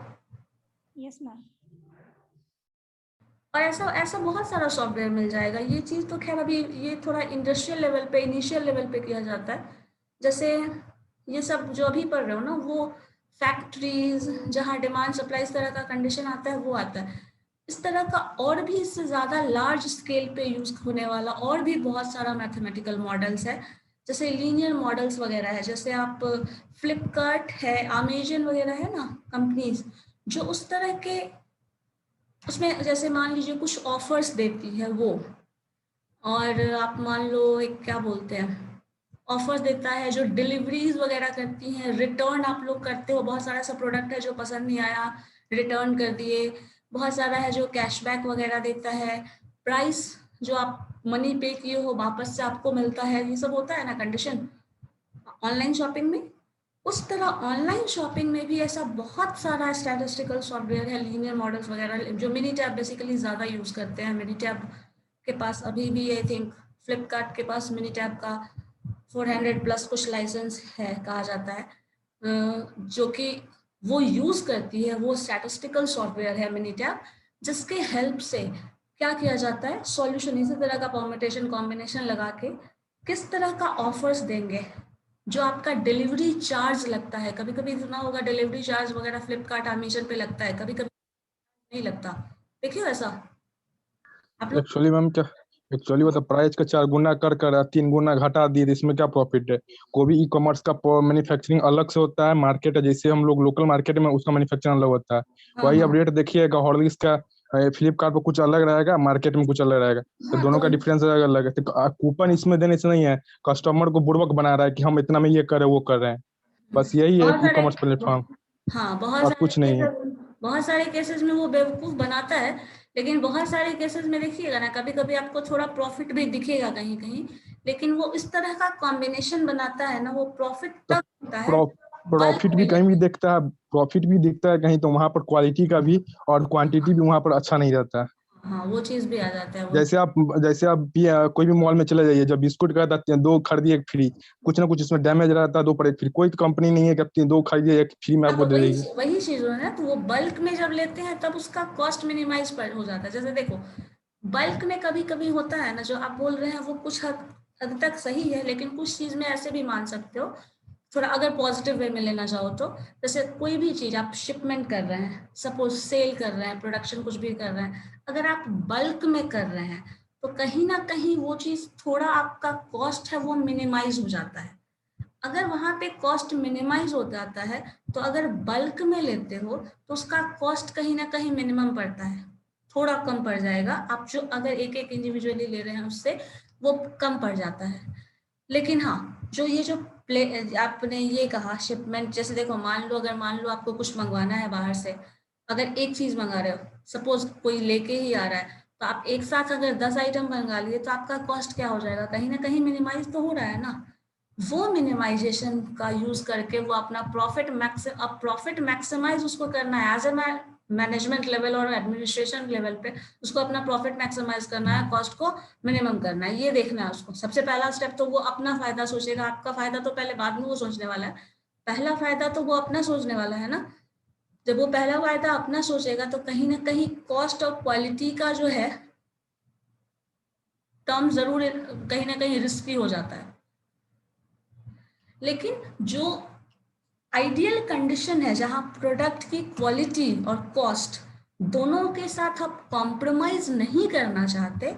Yes ma'am. और ऐसा ऐसा बहुत सारा सॉफ्टवेयर मिल जाएगा। ये चीज़ तो खैर अभी ये थोड़ा इंडस्ट्रियल लेवल पे, इनिशियल लेवल पे किया जाता है। जैसे ये सब जो अभी पढ़ रहे हो ना, वो फैक्ट्रीज जहाँ डिमांड सप्लाई इस तरह का कंडीशन आता है, वो आता है। इस तरह का और भी इससे ज़्यादा लार्ज स्केल पे यूज होने वाला और भी बहुत सारा मैथमेटिकल मॉडल्स है, जैसे लीनियर मॉडल्स वगैरह है। जैसे आप फ्लिपकार्ट है, अमेजन वगैरह है ना, कंपनीज जो उस तरह के, उसमें जैसे मान लीजिए कुछ ऑफर्स देती है वो, और आप मान लो एक क्या बोलते हैं, ऑफर्स देता है, जो डिलीवरीज वगैरह करती हैं, रिटर्न आप लोग करते हो, बहुत सारा ऐसा प्रोडक्ट है जो पसंद नहीं आया, रिटर्न कर दिए, बहुत सारा है जो कैशबैक वगैरह देता है, प्राइस जो आप मनी पे किए हो वापस से आपको मिलता है, ये सब होता है ना कंडीशन ऑनलाइन शॉपिंग में। उस तरह ऑनलाइन शॉपिंग में भी ऐसा बहुत सारा स्टैटिस्टिकल सॉफ्टवेयर है, लीनियर मॉडल्स वगैरह, जो मिनीटैब बेसिकली ज़्यादा यूज़ करते हैं। मिनीटैब के पास अभी भी आई थिंक फ्लिपकार्ट के पास मिनीटैब का 400 प्लस कुछ लाइसेंस है कहा जाता है, जो कि वो यूज़ करती है, वो स्टैटिस्टिकल सॉफ्टवेयर है मिनीटैब, जिसके हेल्प से क्या किया जाता है, सॉल्यूशन इसी तरह का परम्यूटेशन कॉम्बिनेशन लगा के किस तरह का ऑफर्स देंगे, जो आपका डिलीवरी चार्ज लगता है। कभी कभी सुना होगा डिलीवरी चार्ज वगैरह फ्लिपकार्ट अमेजन पे लगता है, कभी कभी नहीं लगता, देखिए ऐसा आप लोग। एक्चुअली मैम क्या, एक्चुअली मतलब प्राइस का 4 गुना कर कर 3 गुना घटा दिए, तो इसमें क्या प्रॉफिट है? कोई भी ई कॉमर्स का मैन्युफैक्चरिंग अलग से होता है, मार्केट है जैसे हम लोग लोकल मार्केट में, उसका मैन्युफैक्चरिंग अलग होता है। हाँ वही हाँ अब रेट देखिएगा, हॉर्लिक्स का फ्लिपकार्ट पर कुछ अलग रहेगा, मार्केट में कुछ अलग रहेगा, तो हाँ, दोनों तो का डिफरेंस अलग है। तो कूपन इसमें देने से नहीं है, कस्टमर को बुड़बक बना रहा है कि हम इतना में ये कर रहे वो कर रहे हैं, बस यही है बहुत ई सारे, कॉमर्स प्लेटफॉर्म, हाँ और कुछ नहीं है। बहुत सारे केसेस में वो बेवकूफ बनाता है, लेकिन बहुत सारे केसेस में देखिएगा ना, कभी कभी आपको थोड़ा प्रॉफिट भी दिखेगा कहीं कहीं, लेकिन वो इस तरह का कॉम्बिनेशन बनाता है ना, वो प्रॉफिट तो तब होता है बल्क प्रॉफिट भी में कहीं भी लेते हैं। दिखता है, प्रॉफिट भी दिखता है कहीं, तो वहां पर क्वालिटी का भी और क्वांटिटी भी वहां पर अच्छा नहीं रहता है। हाँ, वो चीज भी आ जाता है वो। जैसे आप कोई भी मॉल में चले जाइए, जब बिस्कुट का था 2 खरीदिए 1 फ्री, कुछ ना कुछ इसमें डैमेज रहता है, 2 पर 1 फ्री। कोई कंपनी नहीं है कि आप 2 खरीदिए 1 फ्री में हाँ, तो आपको दे देगी। वही चीज हो है ना, तो वो बल्क में जब लेते हैं तब उसका कॉस्ट मिनिमाइज पर हो जाता है। जैसे देखो, बल्क में कभी कभी होता है ना, जो आप बोल रहे हैं वो कुछ हद तक सही है, लेकिन कुछ चीज में ऐसे भी मान सकते हो, थोड़ा अगर पॉजिटिव वे में लेना चाहो तो। जैसे कोई भी चीज आप शिपमेंट कर रहे हैं, सपोज सेल कर रहे हैं, प्रोडक्शन कुछ भी कर रहे हैं, अगर आप बल्क में कर रहे हैं तो कहीं ना कहीं वो चीज थोड़ा आपका कॉस्ट है वो मिनिमाइज हो जाता है। अगर वहां पे कॉस्ट मिनिमाइज हो जाता है, तो अगर बल्क में लेते हो तो उसका कॉस्ट कहीं ना कहीं मिनिमम पड़ता है, थोड़ा कम पड़ जाएगा। आप जो अगर एक एक इंडिविजुअली ले रहे हैं उससे वो कम पड़ जाता है। लेकिन हाँ, जो ये जो आपने ये कहा शिपमेंट, जैसे देखो मान लो, अगर मान लो आपको कुछ मंगवाना है बाहर से, अगर एक चीज मंगा रहे हो, सपोज कोई लेके ही आ रहा है, तो आप एक साथ अगर 10 आइटम मंगा लिए तो आपका कॉस्ट क्या हो जाएगा, कहीं ना कहीं मिनिमाइज तो हो रहा है ना। वो मिनिमाइजेशन का यूज करके वो अपना प्रॉफिट मैक्सिमाइज उसको करना है, एज ए मैनेजमेंट लेवल और एडमिनिस्ट्रेशन लेवल पे उसको अपना प्रॉफिट मैक्सिमाइज करना है, कॉस्ट को मिनिमम करना है, ये देखना है उसको। सबसे पहला स्टेप तो वो अपना फायदा सोचेगा, आपका फायदा तो पहले बाद में वो सोचने वाला है। पहला फायदा तो वो अपना सोचने वाला है ना। जब वो पहला फायदा अपना सोचेगा तो कहीं ना कहीं कॉस्ट और क्वालिटी का जो है टर्म जरूर कहीं ना कहीं रिस्की हो जाता है। लेकिन जो आइडियल कंडीशन है, जहां प्रोडक्ट की क्वालिटी और कॉस्ट दोनों के साथ आप कॉम्प्रोमाइज नहीं करना चाहते,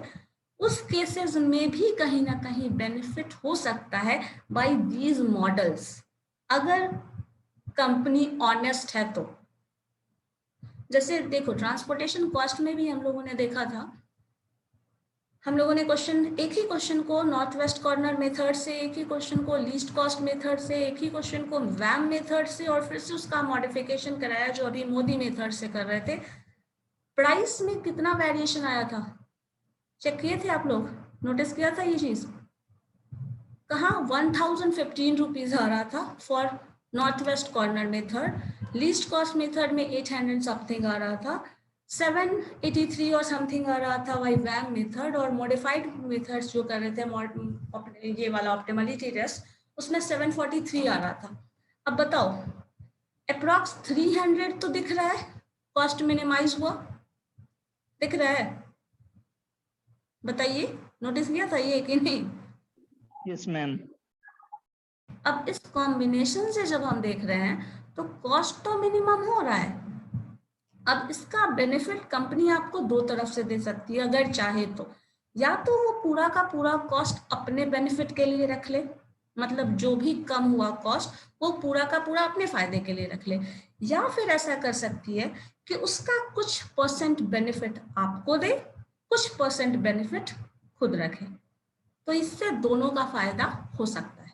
उस केसेस में भी कहीं ना कहीं बेनिफिट हो सकता है बाय दीज मॉडल्स, अगर कंपनी ऑनेस्ट है तो। जैसे देखो ट्रांसपोर्टेशन कॉस्ट में भी हम लोगों ने देखा था, हम लोगों ने एक ही क्वेश्चन को नॉर्थ वेस्ट कॉर्नर मेथड से, एक ही क्वेश्चन को लीस्ट कॉस्ट मेथड से, एक ही क्वेश्चन को वैम मेथड से, और फिर से उसका मॉडिफिकेशन कराया जो अभी मोदी मेथड से कर रहे थे। प्राइस में कितना वेरिएशन आया था, चेक किए थे आप लोग, नोटिस किया था ये चीज? कहाँ 1015 रुपीज आ रहा था for north west corner method, least cost method में 800 समथिंग आ रहा था, 783 और समथिंग आ रहा था वही वैम मेथड, और मॉडिफाइड मेथड्स जो कर रहे थे ये वाला ऑप्टिमलिटी टेस्ट, उसमें 743 आ रहा था। अब बताओ अप्रॉक्स 300 तो दिख रहा है, कॉस्ट मिनिमाइज हुआ, दिख रहा है? बताइए, नोटिस किया था ये कि नहीं? Yes ma'am. अब इस कॉम्बिनेशन से जब हम देख रहे हैं तो कॉस्ट तो मिनिमम हो रहा है। अब इसका बेनिफिट कंपनी आपको दो तरफ से दे सकती है अगर चाहे तो, या तो वो पूरा का पूरा कॉस्ट अपने बेनिफिट के लिए रख ले, मतलब जो भी कम हुआ कॉस्ट वो पूरा का पूरा अपने फायदे के लिए रख ले, या फिर ऐसा कर सकती है कि उसका कुछ परसेंट बेनिफिट आपको दे, कुछ परसेंट बेनिफिट खुद रखे। तो इससे दोनों का फायदा हो सकता है।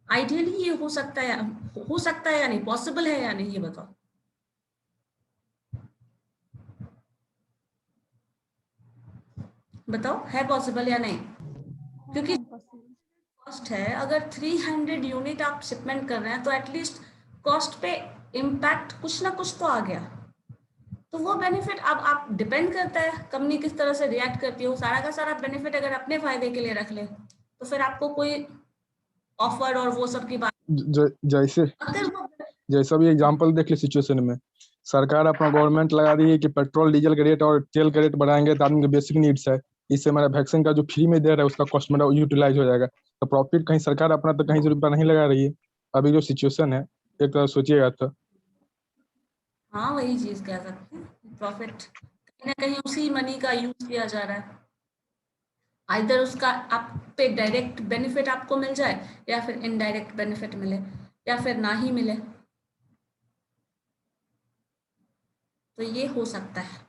आइडियली ये हो सकता है या नहीं, पॉसिबल है या नहीं, ये बताओ। बताओ है पॉसिबल या नहीं? क्योंकि कॉस्ट है, अगर 300 यूनिट आप शिपमेंट कर रहे हैं तो एटलीस्ट कॉस्ट पे इम्पैक्ट कुछ ना कुछ तो आ गया। तो वो बेनिफिट अब आप डिपेंड करता है कंपनी किस तरह से रिएक्ट करती है। वो सारा का सारा बेनिफिट अगर अपने फायदे के लिए रख ले तो फिर आपको कोई ऑफर और वो सब की बात जैसा भी एग्जांपल देख ले सिचुएशन में, सरकार अपना गवर्नमेंट लगा रही है कि पेट्रोल डीजल के रेट और तेल के रेट बढ़ाएंगे तो आदमी के बेसिक नीड्स है, इससे हमारा वैक्सीन का जो फ्री में दे रहा है उसका कॉस्ट मेरा यूटिलाइज हो जाएगा। तो प्रॉफिट कहीं सरकार अपना तो कहीं रुपया नहीं लगा रही है। अभी जो सिचुएशन है एक तरह सोचिएगा तो हाँ वही चीज कह सकते हैं, प्रॉफिट कहीं ना कहीं उसी मनी का यूज किया जा रहा है। आइदर उसका आप पे डायरेक्ट बेनिफिट आपको मिल जाए या फिर इनडायरेक्ट बेनिफिट मिले या फिर ना ही मिले, तो ये हो सकता है।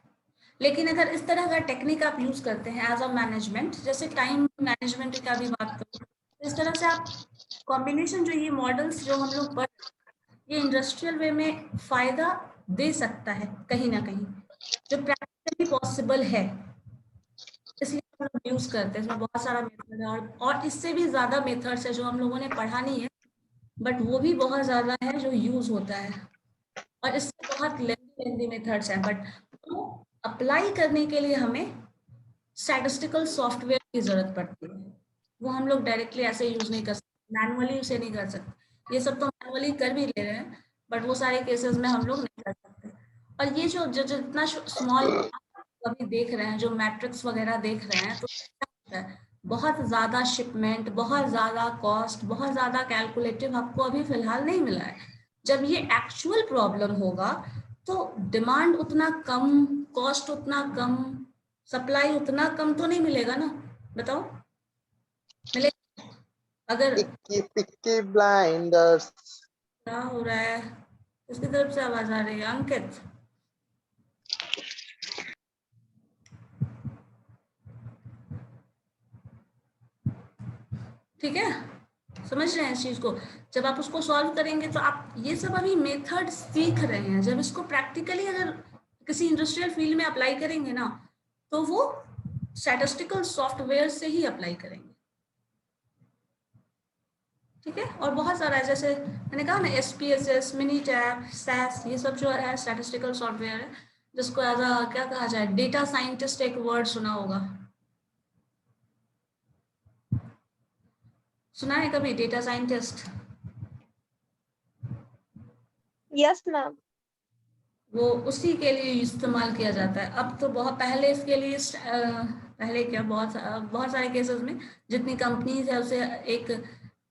लेकिन अगर इस तरह का टेक्निक आप यूज करते हैं एज अ मैनेजमेंट, जैसे टाइम मैनेजमेंट का भी बात करो, इस तरह से आप कॉम्बिनेशन जो ये मॉडल्स जो हम लोग पढ़, ये इंडस्ट्रियल वे में फायदा दे सकता है कहीं ना कहीं, जो प्रैक्टिकली पॉसिबल है, इसलिए हम लोग यूज करते हैं। इसमें बहुत सारा मेथड है और इससे भी ज्यादा मेथड्स है जो हम लोगों ने पढ़ा नहीं है, बट वो भी बहुत ज्यादा है जो यूज होता है, और इससे बहुत लेंथी मेथड्स हैं, बट तो अप्लाई करने के लिए हमें स्टैटिस्टिकल सॉफ्टवेयर की जरूरत पड़ती है। वो हम लोग डायरेक्टली ऐसे यूज नहीं कर सकते, मैनुअली उसे नहीं कर सकते। ये सब तो मैनुअली कर भी ले रहे हैं, बट वो सारे केसेस में हम लोग नहीं कर सकते। और ये जो जितना स्मॉल अभी देख रहे हैं, जो मैट्रिक्स वगैरह देख रहे हैं, तो बहुत ज्यादा शिपमेंट, बहुत ज्यादा कॉस्ट, बहुत ज्यादा कैलकुलेटिव आपको अभी फिलहाल नहीं मिला है। जब ये एक्चुअल प्रॉब्लम होगा तो डिमांड उतना कम, कॉस्ट उतना कम, सप्लाई उतना कम तो नहीं मिलेगा ना, बताओ मिलेगा? अगर पिक्की ब्लाइंडर्स क्या हो रहा है, किसकी तरफ से आवाज आ रही है? अंकित, ठीक है, समझ रहे हैं इस चीज को? जब आप उसको सॉल्व करेंगे तो आप ये सब अभी मेथड सीख रहे हैं, जब इसको प्रैक्टिकली अगर किसी इंडस्ट्रियल फील्ड में अप्लाई करेंगे ना तो वो स्टैटिस्टिकल सॉफ्टवेयर से ही अप्लाई करेंगे, ठीक है? और बहुत सारा है, जैसे मैंने कहा ना SPSS, मिनीटैब, SAS, ये सब जो है स्टैटिस्टिकल सॉफ्टवेयर है, जिसको एज अ क्या कहा जाए, डेटा साइंटिस्ट एक वर्ड सुना होगा, सुना है कभी डेटा साइंटिस्ट? Yes ma'am. वो उसी के लिए इस्तेमाल किया जाता है। अब तो बहुत पहले इसके लिए पहले क्या बहुत सारे केसेस में जितनी कंपनीज है उसे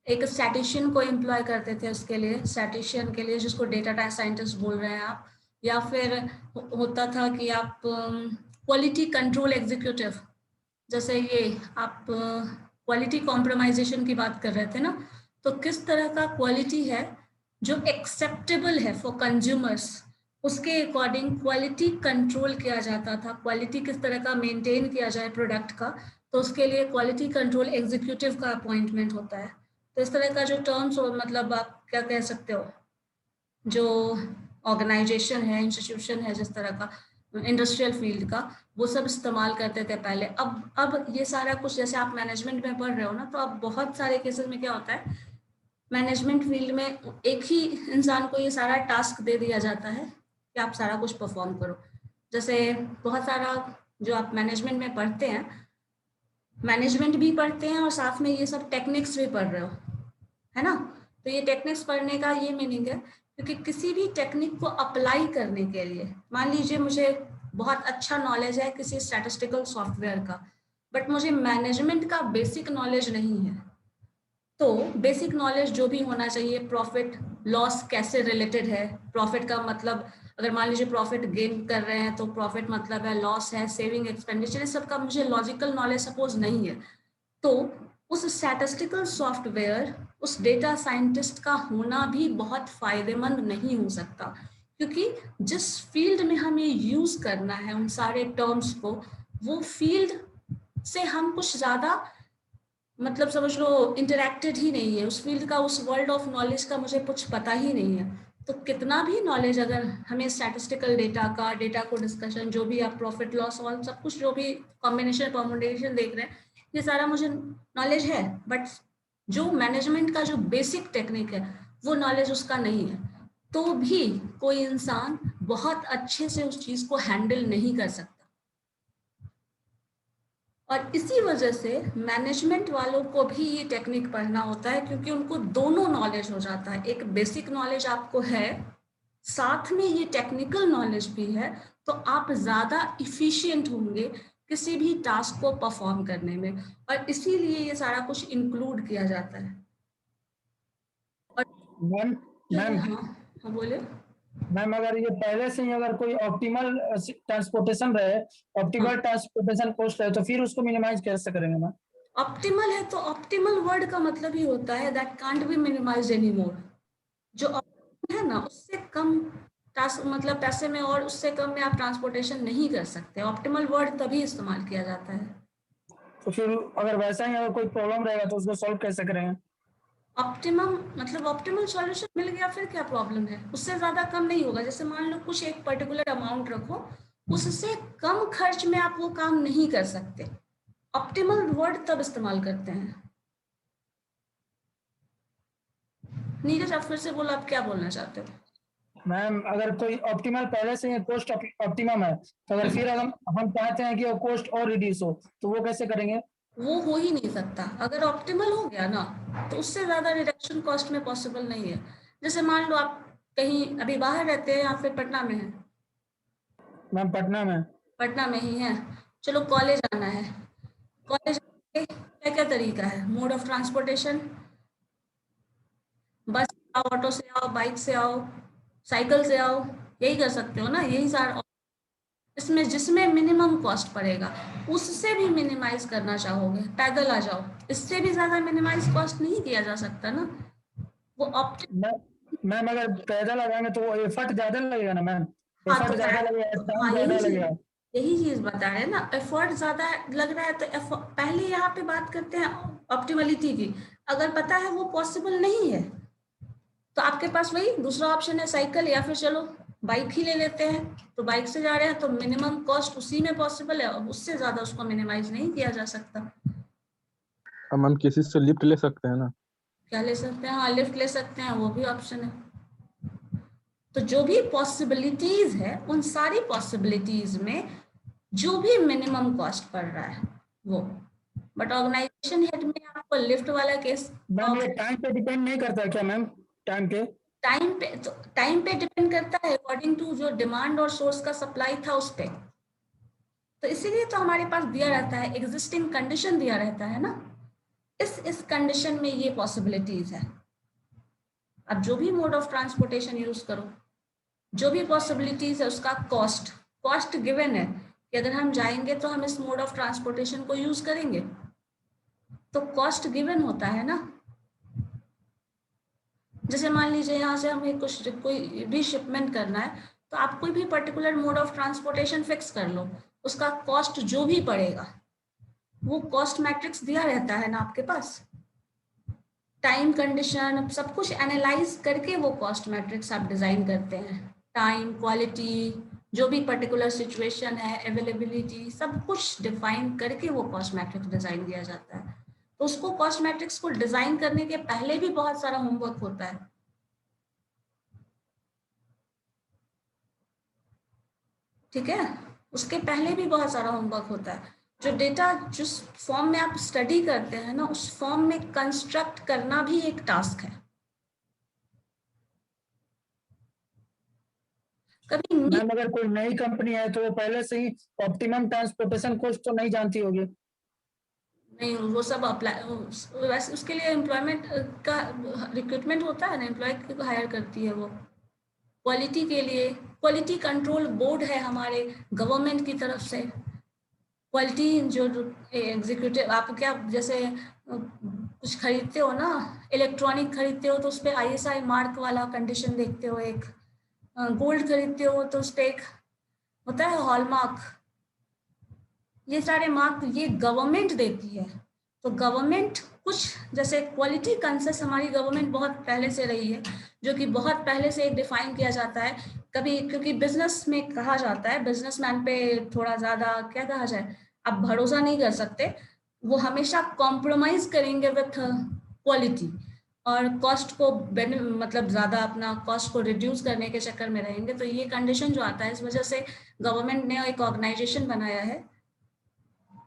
एक स्टैटिशियन को एम्प्लॉय करते थे उसके लिए, स्टैटिशियन के लिए, जिसको डेटा साइंटिस्ट बोल रहे हैं आप, या फिर होता था कि आप क्वालिटी कंट्रोल एग्जीक्यूटिव, जैसे ये आप क्वालिटी कॉम्प्रोमाइजेशन की बात कर रहे थे ना, तो किस तरह का क्वालिटी है जो एक्सेप्टेबल है फॉर कंज्यूमर्स, उसके अकॉर्डिंग क्वालिटी कंट्रोल किया जाता था, क्वालिटी किस तरह का मेंटेन किया जाए प्रोडक्ट का, तो उसके लिए क्वालिटी कंट्रोल एग्जीक्यूटिव का अपॉइंटमेंट होता है। तो इस तरह का जो टर्म्स हो, मतलब आप क्या कह सकते हो, जो ऑर्गेनाइजेशन है, इंस्टीट्यूशन है जिस तरह का इंडस्ट्रियल फील्ड का, वो सब इस्तेमाल करते थे पहले। अब ये सारा कुछ, जैसे आप मैनेजमेंट में पढ़ रहे हो ना, तो अब बहुत सारे केसेस में क्या होता है, मैनेजमेंट फील्ड में एक ही इंसान को ये सारा टास्क दे दिया जाता है कि आप सारा कुछ परफॉर्म करो। जैसे बहुत सारा जो आप मैनेजमेंट में पढ़ते हैं, मैनेजमेंट भी पढ़ते हैं और साथ में ये सब टेक्निक्स भी पढ़ रहे हो, है ना। तो ये टेक्निक्स पढ़ने का ये मीनिंग है, क्योंकि किसी भी टेक्निक को अप्लाई करने के लिए, मान लीजिए मुझे बहुत अच्छा नॉलेज है किसी स्टैटिस्टिकल सॉफ्टवेयर का, बट मुझे मैनेजमेंट का बेसिक नॉलेज नहीं है, तो बेसिक नॉलेज जो भी होना चाहिए, प्रॉफिट लॉस कैसे रिलेटेड है, प्रॉफिट का मतलब, अगर मान लीजिए प्रॉफिट गेन कर रहे हैं तो प्रॉफिट मतलब है, लॉस है, सेविंग, एक्सपेंडिचर, इस सब का मुझे लॉजिकल नॉलेज सपोज नहीं है, तो उस स्टैटिस्टिकल सॉफ्टवेयर, उस डेटा साइंटिस्ट का होना भी बहुत फायदेमंद नहीं हो सकता, क्योंकि जिस फील्ड में हमें यूज करना है उन सारे टर्म्स को, वो फील्ड से हम कुछ ज्यादा, मतलब समझ लो, इंटरेक्टेड ही नहीं है उस फील्ड का, उस वर्ल्ड ऑफ नॉलेज का मुझे कुछ पता ही नहीं है। तो कितना भी नॉलेज अगर हमें स्टैटिस्टिकल डेटा का, डेटा को डिस्कशन, जो भी आप प्रॉफिट लॉस और सब कुछ जो भी कॉम्बिनेशन परमुटेशन देख रहे हैं, ये सारा मुझे नॉलेज है, बट जो मैनेजमेंट का जो बेसिक टेक्निक है वो नॉलेज उसका नहीं है, तो भी कोई इंसान बहुत अच्छे से उस चीज को हैंडल नहीं कर सकता। और इसी वजह से मैनेजमेंट वालों को भी ये टेक्निक पढ़ना होता है, क्योंकि उनको दोनों नॉलेज हो जाता है, एक बेसिक नॉलेज आपको है, साथ में ये टेक्निकल नॉलेज भी है, तो आप ज्यादा इफिशिएंट होंगे किसी भी टास्क को परफॉर्म करने में, और इसीलिए ये सारा कुछ इंक्लूड किया जाता है। और मैम मैम हाँ बोले। मैम, अगर ये पहले से ही अगर कोई ऑप्टिमल ट्रांसपोर्टेशन रहे, ऑप्टिमल ट्रांसपोर्टेशन कॉस्ट रहे, तो फिर उसको मिनिमाइज कैसे करेंगे मैम? ऑप्टिमल है तो ऑप्टिमल वर्ड का मतलब ही होता है that can't be minimised any more. जो optimum है ना, उससे कम मतलब पैसे में और उससे कम में आप ट्रांसपोर्टेशन नहीं कर सकते। ऑप्टिमल वर्ड तभी इस्तेमाल किया जाता है। तो फिर अगर वैसा ही अगर कोई प्रॉब्लम रहेगा तो उसको सॉल्व कैसे करेंगे? ऑप्टिमम मतलब ऑप्टिमल सॉल्यूशन मिल गया, फिर क्या प्रॉब्लम है, उससे ज्यादा कम नहीं होगा। जैसे मान लो कुछ एक पर्टिकुलर अमाउंट रखो, उससे कम खर्च में आप वो काम नहीं कर सकते, ऑप्टिमल वर्ड तब इस्तेमाल करते हैं। नीरज आप फिर से बोलो, आप क्या बोलना चाहते हो? मैम, अगर कोई ऑप्टिमल पहले से कॉस्ट ऑप्टिमम है, तो अगर फिर अगर हम चाहते हैं कि वो कॉस्ट और रिड्यूस हो, तो वो कैसे करेंगे? वो हो ही नहीं सकता। अगर ऑप्टिमल हो गया ना, तो उससे ज्यादा रिडक्शन कॉस्ट में पॉसिबल नहीं है। जैसे मान लो आप कहीं अभी बाहर रहते हैं या फिर पटना में है? मैम पटना में। पटना में ही है, चलो कॉलेज आना है, कॉलेज क्या क्या तरीका है, मोड ऑफ ट्रांसपोर्टेशन, बस से आओ, ऑटो से आओ, बाइक से आओ, साइकिल से आओ, यही कर सकते हो ना, यही सारा। इसमें जिसमें मिनिमम कॉस्ट पड़ेगा उससे भी मिनिमाइज करना चाहोगे, पैदल आ जाओ, इससे भी ज्यादा मिनिमाइज कॉस्ट नहीं किया जा सकता ना। वो मैम अगर पैदल आ जाएंगे तो वो एफर्ट ज्यादा लगेगा ना मैम, हाँ, एफर्ट तो ज्यादा लगेगा, टाइम हाँ ज्यादा लगेगा। यही चीज बता रहे हैं ना, एफर्ट ज्यादा लग रहा है तो पहले यहाँ पे बात करते हैं ऑप्टिमलिटी की। अगर पता है वो पॉसिबल नहीं है, तो आपके पास वही दूसरा ऑप्शन है, साइकिल, या फिर चलो बाइक ही ले लेते हैं। तो बाइक से जा रहे हैं तो मिनिमम कॉस्ट उसी में पॉसिबल है, और उससे ज्यादा उसको मिनिमाइज नहीं किया जा सकता। हम किसी से लिफ्ट ले सकते हैं ना? क्या ले सकते हैं? हाँ, लिफ्ट ले सकते हैं, वो भी ऑप्शन है। तो जो भी पॉसिबिलिटीज है, उन सारी पॉसिबिलिटीज में जो भी मिनिमम कॉस्ट पड़ रहा है वो, बट ऑर्गेनाइजेशन हेड में आपको लिफ्ट वाला केस। मैम ये टाइम पे डिपेंड नहीं करता क्या मैम? टाइम पे डिपेंड करता है अकॉर्डिंग टू जो डिमांड और सोर्स का सप्लाई था उस पे। तो इसीलिए तो हमारे पास दिया रहता है, एग्जिस्टिंग कंडीशन दिया रहता है ना, इस कंडीशन में ये पॉसिबिलिटीज है। अब जो भी मोड ऑफ ट्रांसपोर्टेशन यूज करो, जो भी पॉसिबिलिटीज है, उसका कॉस्ट गिवन है कि अगर हम जाएंगे तो हम इस मोड ऑफ ट्रांसपोर्टेशन को यूज करेंगे, तो कॉस्ट गिवन होता है ना। जैसे मान लीजिए यहाँ से हमें कोई भी शिपमेंट करना है, तो आप कोई भी particular mode of transportation fix कर लो, उसका कॉस्ट जो भी पड़ेगा वो कॉस्ट मैट्रिक्स दिया रहता है ना आपके पास, टाइम कंडीशन सब कुछ एनालाइज करके वो कॉस्ट मैट्रिक्स आप डिजाइन करते हैं। टाइम, क्वालिटी, जो भी पर्टिकुलर सिचुएशन है, अवेलेबिलिटी, सब कुछ डिफाइन करके वो कॉस्ट मैट्रिक्स डिजाइन किया जाता है। तो उसको कॉस्ट मैट्रिक्स को डिजाइन करने के पहले भी बहुत सारा होमवर्क होता है। ठीक है, उसके पहले भी बहुत सारा होमवर्क होता है। जो डेटा जिस फॉर्म में आप स्टडी करते हैं ना, उस फॉर्म में कंस्ट्रक्ट करना भी एक टास्क है। कभी मैम अगर कोई नई कंपनी है तो वो पहले से ही ऑप्टिमम ट्रांसपोर्टेशन कॉस्ट तो नहीं जानती होगी। नहीं, वो सब अप्लाई, वैसे उसके लिए एम्प्लॉयमेंट का रिक्रूटमेंट होता है ना, एम्प्लॉय को हायर करती है वो। क्वालिटी के लिए क्वालिटी कंट्रोल बोर्ड है हमारे गवर्नमेंट की तरफ से। क्वालिटी जो एग्जीक्यूटिव, आप क्या जैसे कुछ खरीदते हो ना, इलेक्ट्रॉनिक खरीदते हो तो उस पर ISI मार्क वाला कंडीशन देखते हो, एक गोल्ड खरीदते हो तो उस पर एक होता है हॉलमार्क। ये सारे मार्क ये गवर्नमेंट देती है। तो गवर्नमेंट कुछ जैसे क्वालिटी कंसेप्ट हमारी गवर्नमेंट बहुत पहले से रही है, जो कि बहुत पहले से डिफाइन किया जाता है। कभी क्योंकि बिजनेस में कहा जाता है, बिजनेसमैन पे थोड़ा ज्यादा क्या कहा जाए, आप भरोसा नहीं कर सकते, वो हमेशा कॉम्प्रोमाइज करेंगे विथ क्वालिटी और कॉस्ट को मतलब ज्यादा अपना कॉस्ट को रिड्यूस करने के चक्कर में रहेंगे। तो ये कंडीशन जो आता है, इस वजह से गवर्नमेंट ने एक ऑर्गेनाइजेशन बनाया है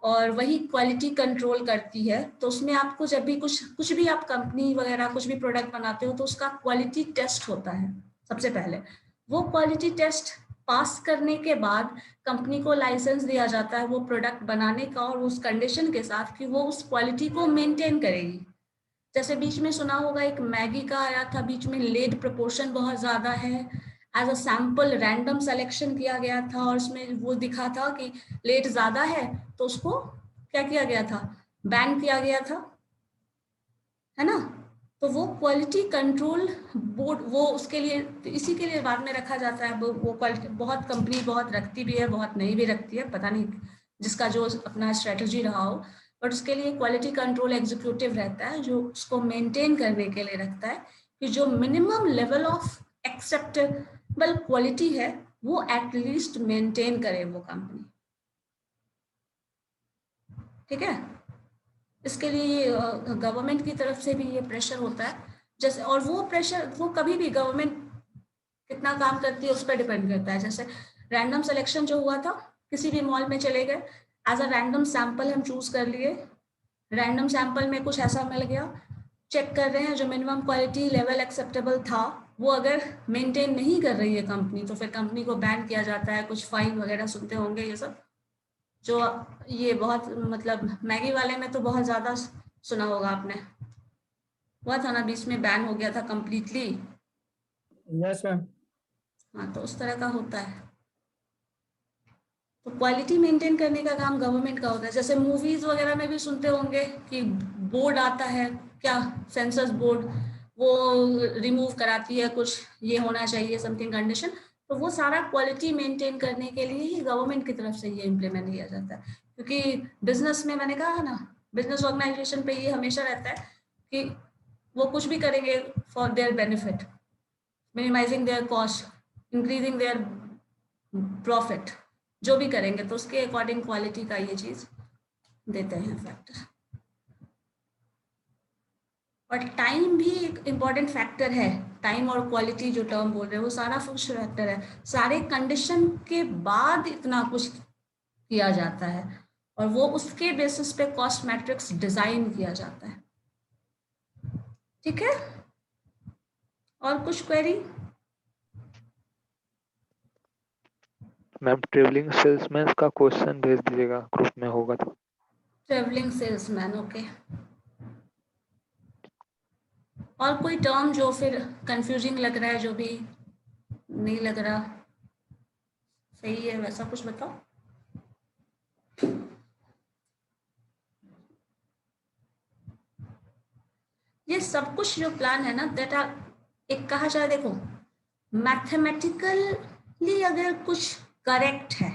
और वही क्वालिटी कंट्रोल करती है। तो उसमें आपको जब भी कुछ भी आप कंपनी वगैरह कुछ भी प्रोडक्ट बनाते हो तो उसका क्वालिटी टेस्ट होता है सबसे पहले। वो क्वालिटी टेस्ट पास करने के बाद कंपनी को लाइसेंस दिया जाता है वो प्रोडक्ट बनाने का, और उस कंडीशन के साथ कि वो उस क्वालिटी को मेंटेन करेगी। जैसे बीच में सुना होगा एक मैगी का आया था, बीच में लेड प्रोपोर्शन बहुत ज्यादा है, as a sample random selection किया गया था और उसमें वो दिखा था कि लेट ज्यादा है, तो उसको क्या किया गया था, बैन किया गया था, है ना। तो वो क्वालिटी कंट्रोल बोर्ड वो उसके लिए, तो इसी के लिए बाद में रखा जाता है। वो क्वालिटी बहुत कंपनी बहुत रखती भी है, बहुत नहीं भी रखती है, पता नहीं जिसका जो अपना स्ट्रेटजी रहा हो, बट उसके लिए क्वालिटी कंट्रोल एग्जीक्यूटिव रहता है जो उसको मेंटेन करने के लिए रखता है कि जो minimum level of acceptable quality है वो एटलीस्ट मेंटेन करे वो कंपनी। ठीक है, इसके लिए गवर्नमेंट की तरफ से भी ये प्रेशर होता है। जैसे और वो प्रेशर वो कभी भी गवर्नमेंट कितना काम करती है उस पर डिपेंड करता है। जैसे रैंडम सिलेक्शन जो हुआ था, किसी भी मॉल में चले गए, एज अ रैंडम सैंपल हम चूज कर लिए, रैंडम सैंपल में कुछ ऐसा मिल गया, चेक कर रहे हैं जो मिनिमम क्वालिटी लेवल एक्सेप्टेबल था वो अगर मेंटेन नहीं कर रही है कंपनी, तो फिर कंपनी को बैन किया जाता है, कुछ फाइन वगैरह सुनते होंगे ये सब। जो ये बहुत मतलब मैगी वाले में तो बहुत ज्यादा सुना होगा आपने, हुआ था ना बीच में, बैन हो गया था कंप्लीटली। Yes ma'am. हाँ, तो उस तरह का होता है। तो क्वालिटी मेंटेन करने का काम गवर्नमेंट का होता है। जैसे मूवीज वगैरह में भी सुनते होंगे कि बोर्ड आता है, क्या सेंसर्स बोर्ड, वो रिमूव कराती है कुछ, ये होना चाहिए समथिंग कंडीशन, तो वो सारा क्वालिटी मेंटेन करने के लिए ही गवर्नमेंट की तरफ से ये इम्प्लीमेंट किया जाता है। क्योंकि बिजनेस में मैंने कहा ना, बिजनेस ऑर्गेनाइजेशन पे ये हमेशा रहता है कि वो कुछ भी करेंगे for their benefit, minimising their cost, increasing their profit, जो भी करेंगे तो उसके अकॉर्डिंग क्वालिटी का ये चीज देते हैं फैक्टर। और टाइम भी एक इम्पॉर्टेंट फैक्टर है। टाइम और क्वालिटी जो टर्म बोल रहे हैं वो सारा कुछ फैक्टर है। सारे कंडीशन के बाद इतना कुछ किया जाता है और वो उसके बेसिस पे कॉस्ट मैट्रिक्स डिजाइन किया जाता है। ठीक है, और कुछ क्वेरी? मैम ट्रेवलिंग सेल्समैन का क्वेश्चन भेज दीजिएगा, ग्रुप में होगा तो। Travelling salesman, okay. और कोई टर्म जो फिर कंफ्यूजिंग लग रहा है, जो भी नहीं लग रहा सही है, वैसा कुछ बताओ। ये सब कुछ जो प्लान है ना, दैट आर, एक कहा जाए देखो मैथमेटिकल एग्जैक्टली अगर कुछ करेक्ट है,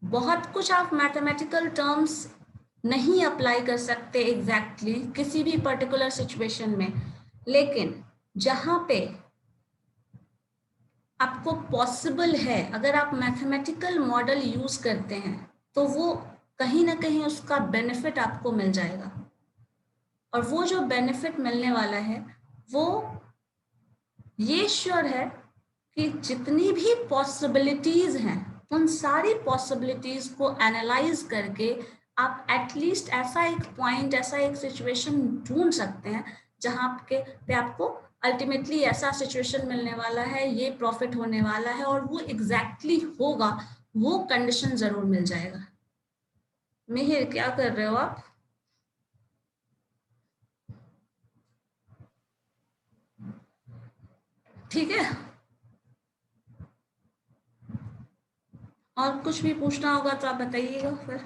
बहुत कुछ आप मैथमेटिकल टर्म्स नहीं अप्लाई कर सकते एग्जैक्टली किसी भी पर्टिकुलर सिचुएशन में, लेकिन जहां पे आपको पॉसिबल है, अगर आप मैथमेटिकल मॉडल यूज करते हैं तो वो कहीं ना कहीं उसका बेनिफिट आपको मिल जाएगा। और वो जो बेनिफिट मिलने वाला है वो ये श्योर है कि जितनी भी पॉसिबिलिटीज हैं उन सारी पॉसिबिलिटीज को एनालाइज करके आप एटलीस्ट ऐसा एक पॉइंट, ऐसा एक सिचुएशन ढूंढ सकते हैं जहां पे आपको अल्टीमेटली ऐसा सिचुएशन मिलने वाला है, ये प्रॉफिट होने वाला है और वो एग्जैक्टली होगा, वो कंडीशन जरूर मिल जाएगा। मिहिर, क्या कर रहे हो आप? ठीक है, और कुछ भी पूछना होगा तो आप बताइएगा फिर।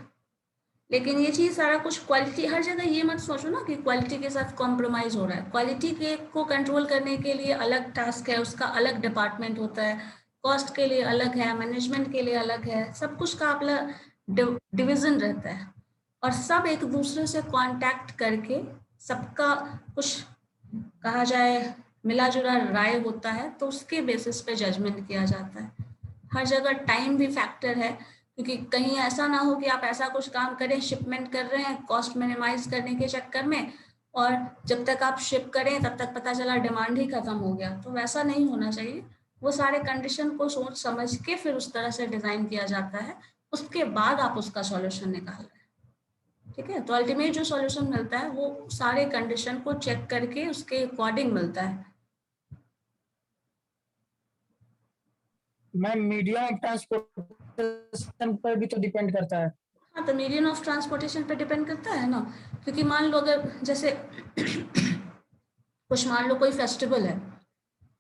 लेकिन ये चीज सारा कुछ क्वालिटी, हर जगह ये मत सोचो ना कि क्वालिटी के साथ कॉम्प्रोमाइज हो रहा है। क्वालिटी के को कंट्रोल करने के लिए अलग टास्क है, उसका अलग डिपार्टमेंट होता है, कॉस्ट के लिए अलग है, मैनेजमेंट के लिए अलग है, सब कुछ का अपना डिवीजन रहता है और सब एक दूसरे से कांटेक्ट करके सबका कुछ कहा जाए मिला जुला राय होता है, तो उसके बेसिस पे जजमेंट किया जाता है। हर जगह टाइम भी फैक्टर है, क्योंकि कहीं ऐसा ना हो कि आप ऐसा कुछ काम करें, शिपमेंट कर रहे हैं कॉस्ट मिनिमाइज करने के चक्कर में, और जब तक आप शिप करें तब तक पता चला डिमांड ही खत्म हो गया। तो वैसा नहीं होना चाहिए। वो सारे कंडीशन को सोच समझ के फिर उस तरह से डिजाइन किया जाता है, उसके बाद आप उसका सॉल्यूशन निकाल रहे हैं। ठीक है, तो अल्टीमेट जो सॉल्यूशन मिलता है वो सारे कंडीशन को चेक करके उसके अकॉर्डिंग मिलता है। मैम मीडियम ऑफ ट्रांसपोर्टेशन पर भी तो डिपेंड करता है। हाँ, तो मीडियम ऑफ ट्रांसपोर्टेशन पे डिपेंड करता है ना, क्योंकि मान लो अगर जैसे कुछ मान लो कोई फेस्टिवल है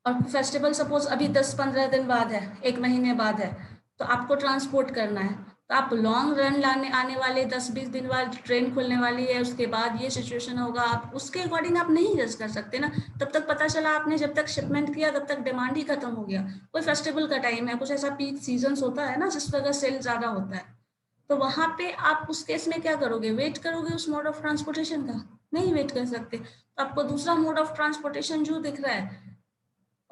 और फेस्टिवल सपोज अभी 10-15 दिन बाद है, 1 महीने बाद है, तो आपको ट्रांसपोर्ट करना है, तो आप लॉन्ग रन लाने आने वाले 10-20 दिन बाद ट्रेन खुलने वाली है, उसके बाद ये सिचुएशन होगा, आप उसके अकॉर्डिंग आप नहीं जज कर सकते ना। तब तक पता चला आपने जब तक शिपमेंट किया तब तक डिमांड ही खत्म हो गया। कोई फेस्टिवल का टाइम है, कुछ ऐसा पीक सीजन होता है ना जिस वजह सेल ज्यादा होता है, तो वहां पे आप उस केस में क्या करोगे? वेट करोगे उस मोड ऑफ ट्रांसपोर्टेशन का? नहीं वेट कर सकते। तो आपको दूसरा मोड ऑफ ट्रांसपोर्टेशन जो दिख रहा है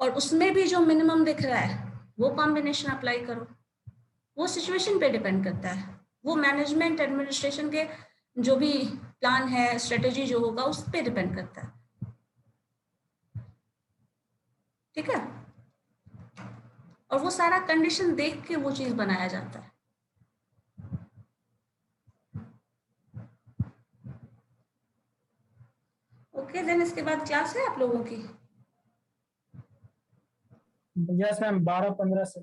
और उसमें भी जो मिनिमम दिख रहा है वो कॉम्बिनेशन अप्लाई करो। वो सिचुएशन पे डिपेंड करता है, वो मैनेजमेंट एडमिनिस्ट्रेशन के जो भी प्लान है, स्ट्रेटेजी जो होगा उस पर डिपेंड करता है। ठीक है, और वो सारा कंडीशन देख के वो चीज बनाया जाता है। ओके देन, इसके बाद क्लास है आप लोगों की? यस मैम, 12-15 से।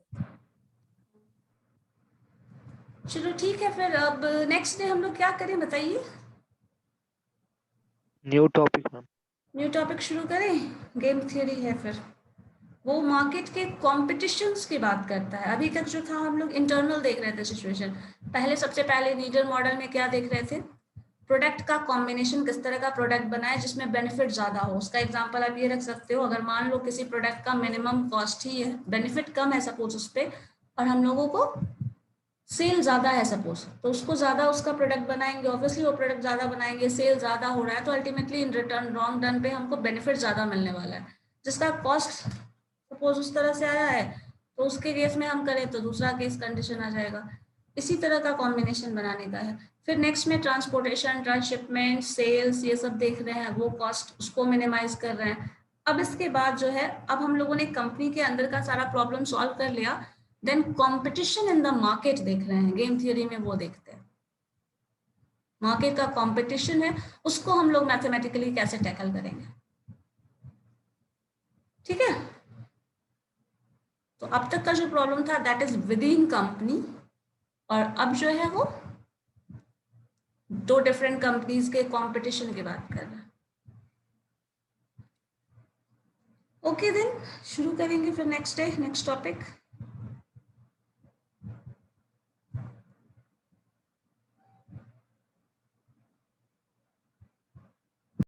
चलो ठीक है, फिर अब नेक्स्ट डे हम लोग क्या करें बताइए? New topic ma'am. New topic शुरू करें? गेम थ्योरी है, फिर वो मार्केट के कॉम्पिटिशन्स की बात करता है। अभी तक जो था हम लोग इंटरनल देख रहे थे सिचुएशन। पहले सबसे पहले लीडर मॉडल में क्या देख रहे थे? प्रोडक्ट का कॉम्बिनेशन, किस तरह का प्रोडक्ट बनाए जिसमें बेनिफिट ज्यादा हो। उसका एग्जांपल आप ये रख सकते हो, अगर मान लो किसी प्रोडक्ट का मिनिमम कॉस्ट ही है, बेनिफिट कम है सपोज उस पर, और हम लोगों को सेल ज्यादा है सपोज, तो उसको ज्यादा उसका प्रोडक्ट बनाएंगे। ऑब्वियसली वो प्रोडक्ट ज्यादा बनाएंगे, सेल ज्यादा हो रहा है, तो ultimately in return long run पे हमको बेनिफिट ज्यादा मिलने वाला है। जिसका कॉस्ट सपोज उस तरह से आया है, तो उसके केस में हम करें तो दूसरा केस कंडीशन आ जाएगा। इसी तरह का कॉम्बिनेशन बनाने का है। फिर नेक्स्ट में ट्रांसपोर्टेशन, ट्रांसशिपमेंट, सेल्स, ये सब देख रहे हैं, वो कॉस्ट उसको मिनिमाइज कर रहे हैं। अब इसके बाद जो है, अब हम लोगों ने कंपनी के अंदर का सारा प्रॉब्लम सॉल्व कर लिया, then competition in the market देख रहे हैं। गेम थ्योरी में वो देखते हैं, मार्केट का कंपटीशन है, उसको हम लोग मैथमेटिकली कैसे टैकल करेंगे। ठीक है, तो अब तक का जो प्रॉब्लम था that is with in company, और अब जो है वो 2 डिफरेंट कंपनीज के कंपटीशन की बात कर रहे हैं। ओके देन, शुरू करेंगे फिर नेक्स्ट डे नेक्स्ट टॉपिक।